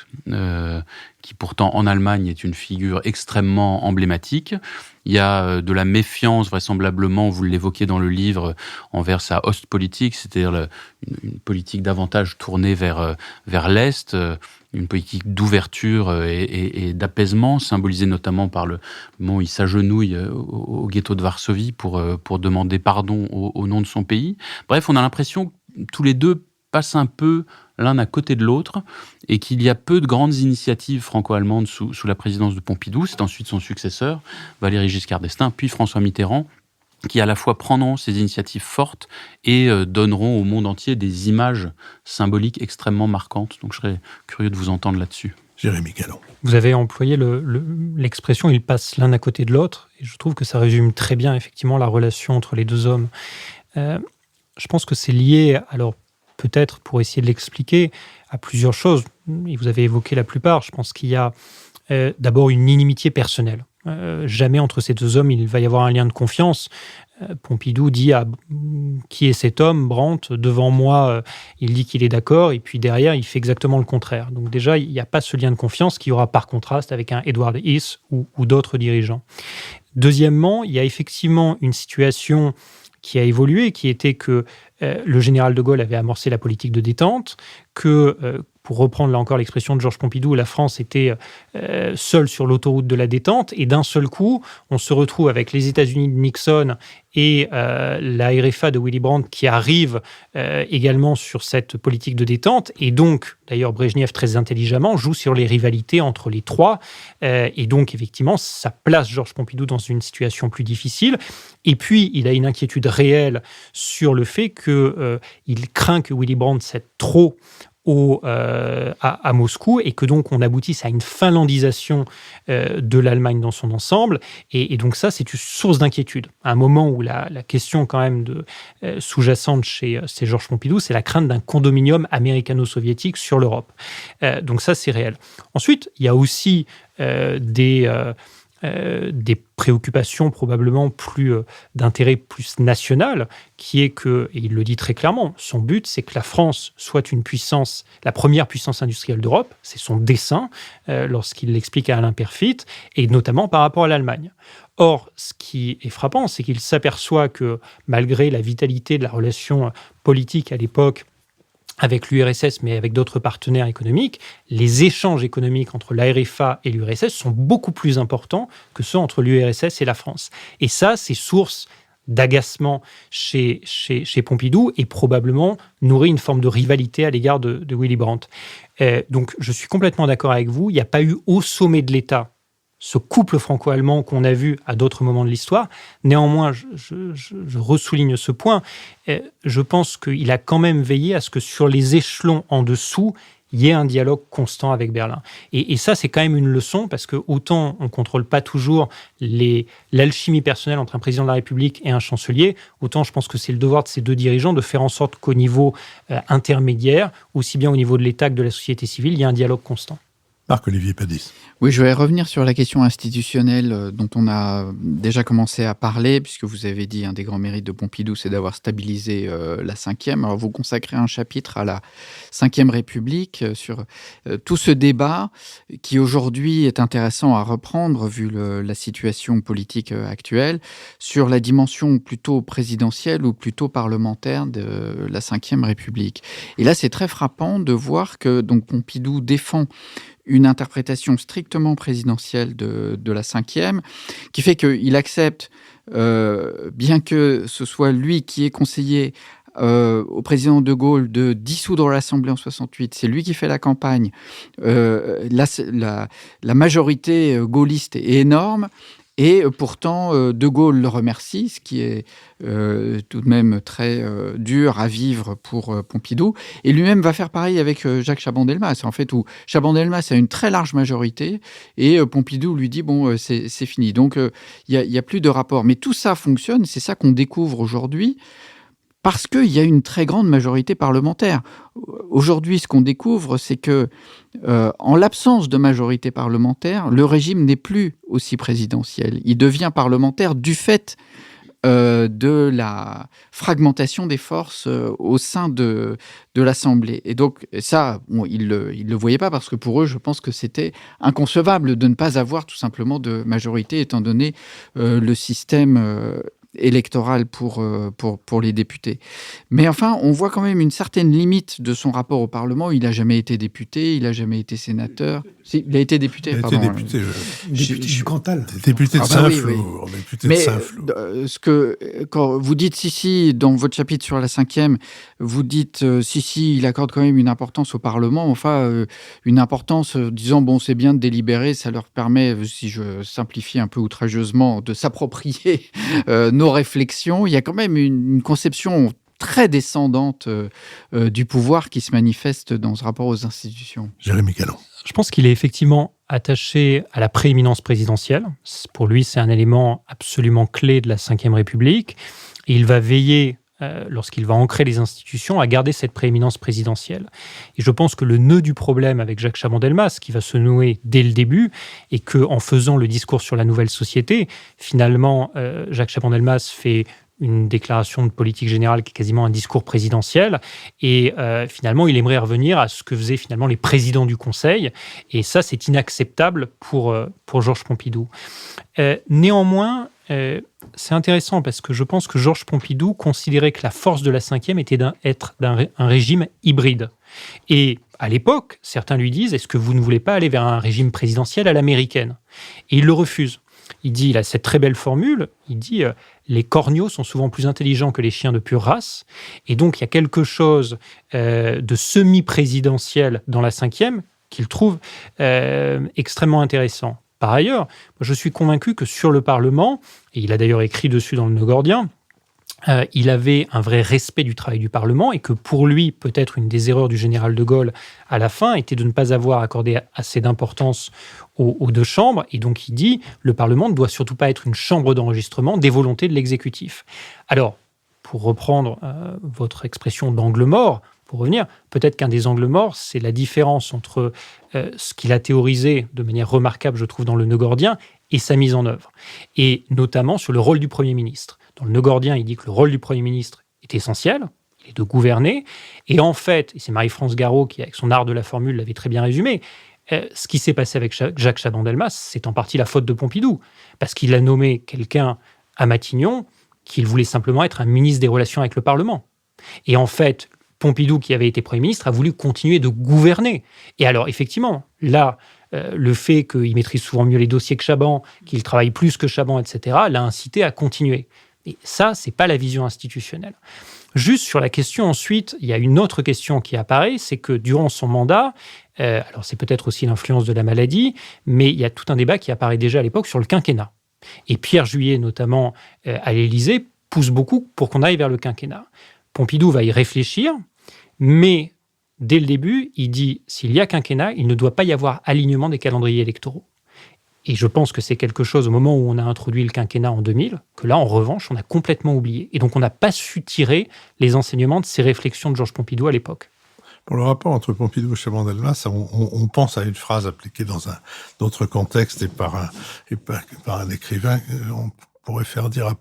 qui pourtant en Allemagne est une figure extrêmement emblématique. Il y a de la méfiance, vraisemblablement, vous l'évoquez dans le livre, envers sa Ostpolitik, c'est-à-dire une politique davantage tournée vers l'Est, une politique d'ouverture et d'apaisement, symbolisée notamment par le moment où il s'agenouille au ghetto de Varsovie pour demander pardon au nom de son pays. Bref, on a l'impression que tous les deux passent un peu l'un à côté de l'autre et qu'il y a peu de grandes initiatives franco-allemandes sous la présidence de Pompidou. C'est ensuite son successeur, Valéry Giscard d'Estaing, puis François Mitterrand, qui à la fois prendront ces initiatives fortes et donneront au monde entier des images symboliques extrêmement marquantes. Donc je serais curieux de vous entendre là-dessus. Jérémy Gallon. Vous avez employé l'expression « ils passent l'un à côté de l'autre » et je trouve que ça résume très bien effectivement la relation entre les deux hommes. Je pense que c'est lié, alors peut-être pour essayer de l'expliquer, à plusieurs choses. Et vous avez évoqué la plupart. Je pense qu'il y a d'abord une inimitié personnelle. Jamais entre ces deux hommes il va y avoir un lien de confiance. Pompidou dit qui est cet homme, Brandt, devant moi, il dit qu'il est d'accord, et puis derrière, il fait exactement le contraire. Donc déjà, il n'y a pas ce lien de confiance qu'il y aura par contraste avec un Edward Heath ou d'autres dirigeants. Deuxièmement, il y a effectivement une situation qui a évolué, qui était que le général de Gaulle avait amorcé la politique de détente, que pour reprendre là encore l'expression de Georges Pompidou, la France était seule sur l'autoroute de la détente, et d'un seul coup, on se retrouve avec les États-Unis de Nixon et la RFA de Willy Brandt qui arrive également sur cette politique de détente. Et donc, d'ailleurs, Brejnev, très intelligemment, joue sur les rivalités entre les trois. Et donc, effectivement, ça place Georges Pompidou dans une situation plus difficile. Et puis, il a une inquiétude réelle sur le fait qu'il craint que Willy Brandt cède trop à Moscou, et que donc on aboutisse à une finlandisation de l'Allemagne dans son ensemble. Et donc ça, c'est une source d'inquiétude. À un moment où la question quand même sous-jacente chez Georges Pompidou, c'est la crainte d'un condominium américano-soviétique sur l'Europe. Donc ça, c'est réel. Ensuite, il y a aussi des préoccupations probablement d'intérêt plus national, qui est que, et il le dit très clairement, son but, c'est que la France soit une puissance, la première puissance industrielle d'Europe. C'est son dessein lorsqu'il l'explique à Alain Peyrefitte, et notamment par rapport à l'Allemagne. Or, ce qui est frappant, c'est qu'il s'aperçoit que malgré la vitalité de la relation politique à l'époque avec l'URSS, mais avec d'autres partenaires économiques, les échanges économiques entre la RFA et l'URSS sont beaucoup plus importants que ceux entre l'URSS et la France. Et ça, c'est source d'agacement chez Pompidou, et probablement nourrit une forme de rivalité à l'égard de Willy Brandt. Donc, je suis complètement d'accord avec vous. Il n'y a pas eu au sommet de l'État ce couple franco-allemand qu'on a vu à d'autres moments de l'histoire. Néanmoins, je ressouligne ce point. Je pense qu'il a quand même veillé à ce que sur les échelons en dessous, il y ait un dialogue constant avec Berlin. Et ça, c'est quand même une leçon, parce que autant on ne contrôle pas toujours l'alchimie personnelle entre un président de la République et un chancelier, autant je pense que c'est le devoir de ces deux dirigeants de faire en sorte qu'au niveau intermédiaire, aussi bien au niveau de l'État que de la société civile, il y ait un dialogue constant. Marc-Olivier Padis. Oui, je vais revenir sur la question institutionnelle dont on a déjà commencé à parler, puisque vous avez dit un des grands mérites de Pompidou, c'est d'avoir stabilisé la Ve. Alors, vous consacrez un chapitre à la Ve République sur tout ce débat qui aujourd'hui est intéressant à reprendre vu la situation politique actuelle, sur la dimension plutôt présidentielle ou plutôt parlementaire de la Ve République. Et là, c'est très frappant de voir que donc, Pompidou défend une interprétation strictement présidentielle de la Ve, qui fait qu'il accepte, bien que ce soit lui qui ait conseillé au président de Gaulle de dissoudre l'Assemblée en 68, c'est lui qui fait la campagne, la majorité gaulliste est énorme, et pourtant, De Gaulle le remercie, ce qui est tout de même très dur à vivre pour Pompidou. Et lui-même va faire pareil avec Jacques Chaban-Delmas, en fait, où Chaban-Delmas a une très large majorité, et Pompidou lui dit, bon, c'est fini. Donc, il y a plus de rapport. Mais tout ça fonctionne, c'est ça qu'on découvre aujourd'hui, parce qu'il y a une très grande majorité parlementaire. Aujourd'hui, ce qu'on découvre, c'est que, en l'absence de majorité parlementaire, le régime n'est plus aussi présidentiel. Il devient parlementaire du fait de la fragmentation des forces au sein de l'Assemblée. Et donc, ça, bon, ils le voyaient pas, parce que pour eux, je pense que c'était inconcevable de ne pas avoir tout simplement de majorité, étant donné le système électorale pour les députés. Mais enfin, on voit quand même une certaine limite de son rapport au Parlement. Il n'a jamais été député, il n'a jamais été sénateur. Si, il a été député, pardon. Il a été député. Député du Cantal. Député de Saint-Flour. Mais quand vous dites, si, dans votre chapitre sur la Ve, vous dites, si, il accorde quand même une importance au Parlement. Enfin, une importance, disant, bon, c'est bien de délibérer, ça leur permet, si je simplifie un peu outrageusement, de s'approprier nos réflexions. Il y a quand même une conception très descendante du pouvoir qui se manifeste dans ce rapport aux institutions. Jérémy Gallon. Je pense qu'il est effectivement attaché à la prééminence présidentielle. Pour lui, c'est un élément absolument clé de la Ve République. Et il va veiller, lorsqu'il va ancrer les institutions, à garder cette prééminence présidentielle. Et je pense que le nœud du problème avec Jacques Chaban-Delmas, qui va se nouer dès le début, et qu'en faisant le discours sur la nouvelle société, finalement, Jacques Chaban-Delmas fait une déclaration de politique générale qui est quasiment un discours présidentiel. Et finalement, il aimerait revenir à ce que faisaient finalement les présidents du Conseil. Et ça, c'est inacceptable pour Georges Pompidou. Néanmoins, c'est intéressant parce que je pense que Georges Pompidou considérait que la force de la Ve était d'être un régime hybride. Et à l'époque, certains lui disent « Est-ce que vous ne voulez pas aller vers un régime présidentiel à l'américaine ?» Et il le refuse. Il a cette très belle formule, il dit les corneaux sont souvent plus intelligents que les chiens de pure race, et donc il y a quelque chose de semi-présidentiel dans la 5e qu'il trouve extrêmement intéressant. Par ailleurs, je suis convaincu que sur le Parlement, et il a d'ailleurs écrit dessus dans le Nœud gordien, il avait un vrai respect du travail du Parlement et que pour lui, peut-être une des erreurs du général de Gaulle à la fin était de ne pas avoir accordé assez d'importance aux deux chambres. Et donc il dit, le Parlement ne doit surtout pas être une chambre d'enregistrement des volontés de l'exécutif. Alors, pour reprendre votre expression d'angle mort, pour revenir, peut-être qu'un des angles morts, c'est la différence entre ce qu'il a théorisé de manière remarquable, je trouve, dans le Nœud gordien et sa mise en œuvre. Et notamment sur le rôle du Premier ministre. Dans le Nœud gordien, il dit que le rôle du Premier ministre est essentiel, il est de gouverner. Et en fait, et c'est Marie-France Garot qui, avec son art de la formule, l'avait très bien résumé, ce qui s'est passé avec Jacques Chaban-Delmas, c'est en partie la faute de Pompidou. Parce qu'il a nommé quelqu'un à Matignon qu'il voulait simplement être un ministre des Relations avec le Parlement. Et en fait, Pompidou, qui avait été Premier ministre, a voulu continuer de gouverner. Et alors, effectivement, là, le fait qu'il maîtrise souvent mieux les dossiers que Chaban, qu'il travaille plus que Chaban, etc., l'a incité à continuer. Et ça, c'est pas la vision institutionnelle. Juste sur la question ensuite, il y a une autre question qui apparaît, c'est que durant son mandat, alors c'est peut-être aussi l'influence de la maladie, mais il y a tout un débat qui apparaît déjà à l'époque sur le quinquennat. Et Pierre Juillet, notamment à l'Élysée, pousse beaucoup pour qu'on aille vers le quinquennat. Pompidou va y réfléchir, mais dès le début, il dit s'il y a quinquennat, il ne doit pas y avoir alignement des calendriers électoraux. Et je pense que c'est quelque chose, au moment où on a introduit le quinquennat en 2000, que là, en revanche, on a complètement oublié. Et donc, on n'a pas su tirer les enseignements de ces réflexions de Georges Pompidou à l'époque. Pour le rapport entre Pompidou et Chaban-Delmas, on pense à une phrase appliquée dans un autre contexte et par un écrivain. On pourrait faire dire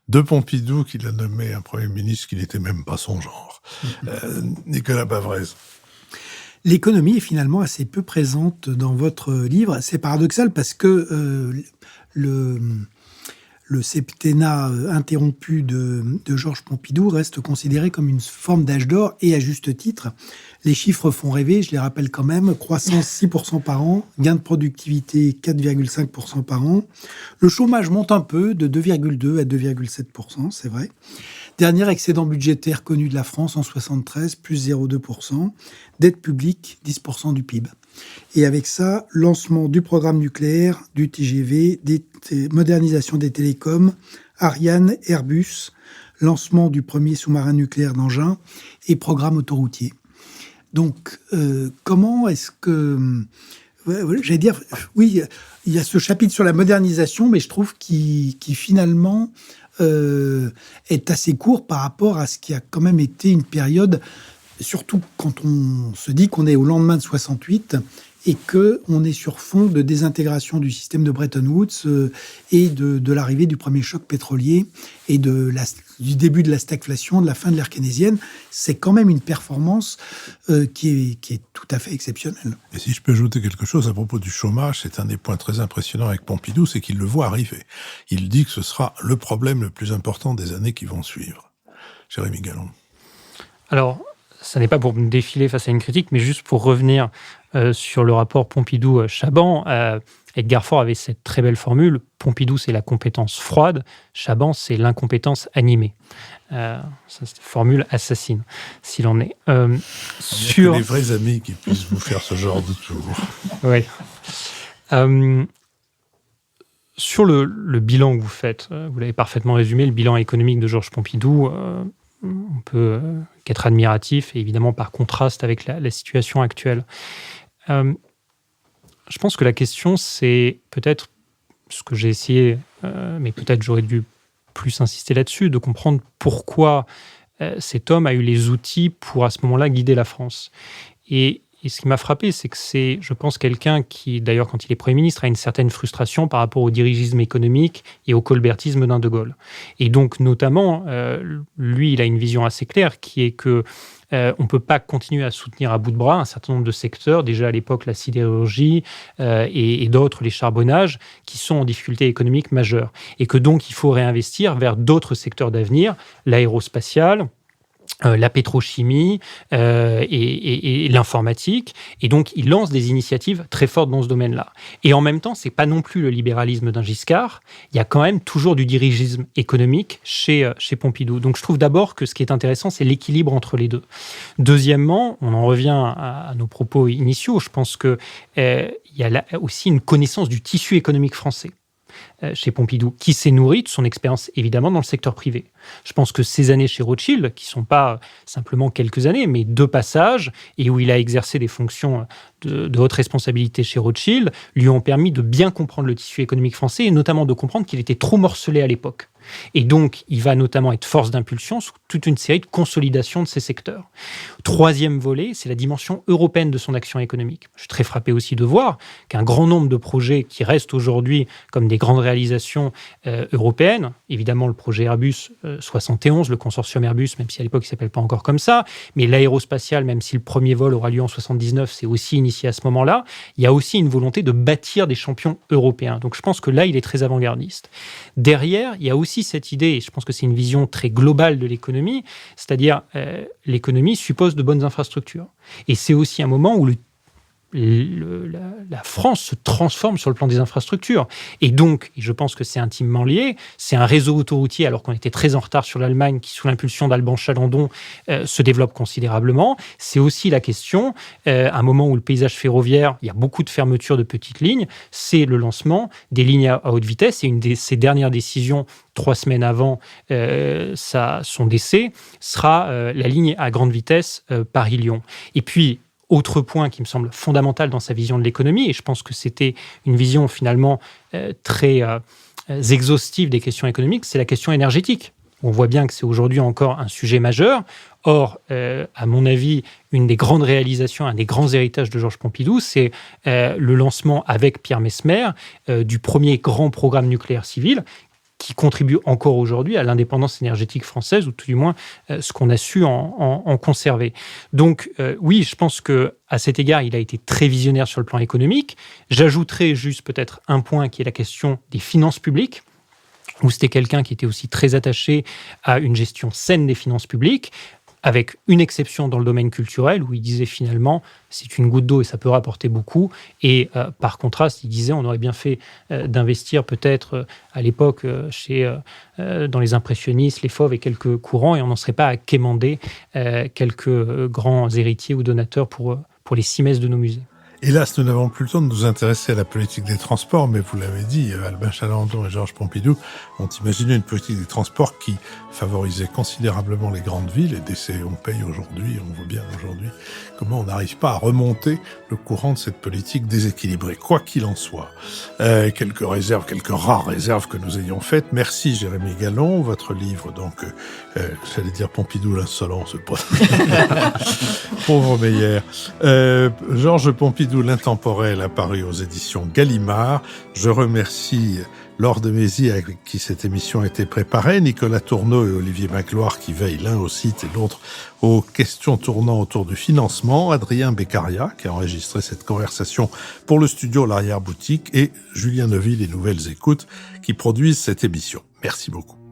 de Pompidou qu'il a nommé un Premier ministre qui n'était même pas son genre. Nicolas Bavrez. L'économie est finalement assez peu présente dans votre livre. C'est paradoxal parce que le septennat interrompu de Georges Pompidou reste considéré comme une forme d'âge d'or, et à juste titre. Les chiffres font rêver, je les rappelle quand même. Croissance 6% par an, gain de productivité 4,5% par an. Le chômage monte un peu, de 2,2 à 2,7%, c'est vrai. Dernier excédent budgétaire connu de la France en 1973, plus 0,2%. Dette publique, 10% du PIB. Et avec ça, lancement du programme nucléaire, du TGV, modernisation des télécoms, Ariane, Airbus, lancement du premier sous-marin nucléaire d'Engin et programme autoroutier. Donc, comment est-ce que... j'allais dire, oui, il y a ce chapitre sur la modernisation, mais je trouve qu'il finalement est assez court par rapport à ce qui a quand même été une période, surtout quand on se dit qu'on est au lendemain de 68 et qu'on est sur fond de désintégration du système de Bretton Woods et de l'arrivée du premier choc pétrolier et du début de la stagflation, de la fin de l'ère keynésienne. C'est quand même une performance qui est tout à fait exceptionnelle. Et si je peux ajouter quelque chose à propos du chômage, c'est un des points très impressionnants avec Pompidou, c'est qu'il le voit arriver. Il dit que ce sera le problème le plus important des années qui vont suivre. Jérémy Gallon. Alors, ça n'est pas pour me défiler face à une critique, mais juste pour revenir sur le rapport Pompidou-Chaban. Edgar Faure avait cette très belle formule. Pompidou, c'est la compétence froide. Chaban, c'est l'incompétence animée. Ça, c'est une formule assassine, s'il en est. Sur les vrais amis qui puissent vous faire ce genre de tour. Oui. Sur le bilan que vous faites, vous l'avez parfaitement résumé, le bilan économique de Georges Pompidou, on peut qu'être admiratif, et évidemment par contraste avec la situation actuelle. Je pense que la question, c'est peut-être ce que j'ai essayé, mais peut-être j'aurais dû plus insister là-dessus, de comprendre pourquoi cet homme a eu les outils pour, à ce moment-là, guider la France. Et ce qui m'a frappé, c'est que c'est, je pense, quelqu'un qui, d'ailleurs, quand il est Premier ministre, a une certaine frustration par rapport au dirigisme économique et au colbertisme d'un De Gaulle. Et donc, notamment, lui, il a une vision assez claire qui est que on ne peut pas continuer à soutenir à bout de bras un certain nombre de secteurs, déjà à l'époque la sidérurgie et d'autres, les charbonnages, qui sont en difficulté économique majeure. Et que donc, il faut réinvestir vers d'autres secteurs d'avenir, l'aérospatial, la pétrochimie et l'informatique. Et donc, il lance des initiatives très fortes dans ce domaine-là. Et en même temps, c'est pas non plus le libéralisme d'un Giscard. Il y a quand même toujours du dirigisme économique chez Pompidou. Donc, je trouve d'abord que ce qui est intéressant, c'est l'équilibre entre les deux. Deuxièmement, on en revient à nos propos initiaux. Je pense que il y a là aussi une connaissance du tissu économique français chez Pompidou, qui s'est nourri de son expérience évidemment dans le secteur privé. Je pense que ces années chez Rothschild, qui ne sont pas simplement quelques années, mais 2 passages, et où il a exercé des fonctions de haute responsabilité chez Rothschild, lui ont permis de bien comprendre le tissu économique français, et notamment de comprendre qu'il était trop morcelé à l'époque. Et donc, il va notamment être force d'impulsion sur toute une série de consolidations de ces secteurs. Troisième volet, c'est la dimension européenne de son action économique. Je suis très frappé aussi de voir qu'un grand nombre de projets qui restent aujourd'hui comme des grandes réalisations européennes, évidemment le projet Airbus 71, le consortium Airbus, même si à l'époque il ne s'appelle pas encore comme ça, mais l'aérospatial, même si le premier vol aura lieu en 79, c'est aussi initié à ce moment-là, il y a aussi une volonté de bâtir des champions européens. Donc je pense que là, il est très avant-gardiste. Derrière, il y a aussi cette idée, et je pense que c'est une vision très globale de l'économie, c'est-à-dire l'économie suppose de bonnes infrastructures. Et c'est aussi un moment où la France se transforme sur le plan des infrastructures. Et donc, et je pense que c'est intimement lié, c'est un réseau autoroutier, alors qu'on était très en retard sur l'Allemagne, qui, sous l'impulsion d'Alban Chalandon, se développe considérablement. C'est aussi la question, un moment où le paysage ferroviaire, il y a beaucoup de fermetures de petites lignes, c'est le lancement des lignes à haute vitesse. Et une de ses dernières décisions, 3 semaines avant son décès, sera la ligne à grande vitesse Paris-Lyon. Et puis, autre point qui me semble fondamental dans sa vision de l'économie, et je pense que c'était une vision finalement très exhaustive des questions économiques, c'est la question énergétique. On voit bien que c'est aujourd'hui encore un sujet majeur. Or, à mon avis, une des grandes réalisations, un des grands héritages de Georges Pompidou, c'est le lancement avec Pierre Messmer du premier grand programme nucléaire civil, qui contribue encore aujourd'hui à l'indépendance énergétique française, ou tout du moins ce qu'on a su en conserver. Donc oui, je pense qu'à cet égard, il a été très visionnaire sur le plan économique. J'ajouterai juste peut-être un point qui est la question des finances publiques, où c'était quelqu'un qui était aussi très attaché à une gestion saine des finances publiques, avec une exception dans le domaine culturel, où il disait finalement, c'est une goutte d'eau et ça peut rapporter beaucoup. Et par contraste, il disait, on aurait bien fait d'investir peut-être à l'époque dans les impressionnistes, les fauves et quelques courants, et on n'en serait pas à quémander quelques grands héritiers ou donateurs pour les 6 messes de nos musées. Hélas, nous n'avons plus le temps de nous intéresser à la politique des transports, mais vous l'avez dit, Albin Chalandon et Georges Pompidou ont imaginé une politique des transports qui favorisait considérablement les grandes villes, et on paye aujourd'hui, on voit bien aujourd'hui comment on n'arrive pas à remonter le courant de cette politique déséquilibrée. Quoi qu'il en soit, quelques rares réserves que nous ayons faites. Merci Jérémy Gallon, votre livre, donc, j'allais dire Pompidou l'insolent, c'est pas... Pauvre Meyer. Georges Pompidou, l'intemporel, apparu aux éditions Gallimard. Je remercie Laure de Mézy, avec qui cette émission a été préparée, Nicolas Tourneau et Olivier Magloire, qui veillent l'un au site et l'autre aux questions tournant autour du financement, Adrien Beccaria, qui a enregistré cette conversation pour le studio L'Arrière-Boutique, et Julien Neuville et Nouvelles Écoutes, qui produisent cette émission. Merci beaucoup.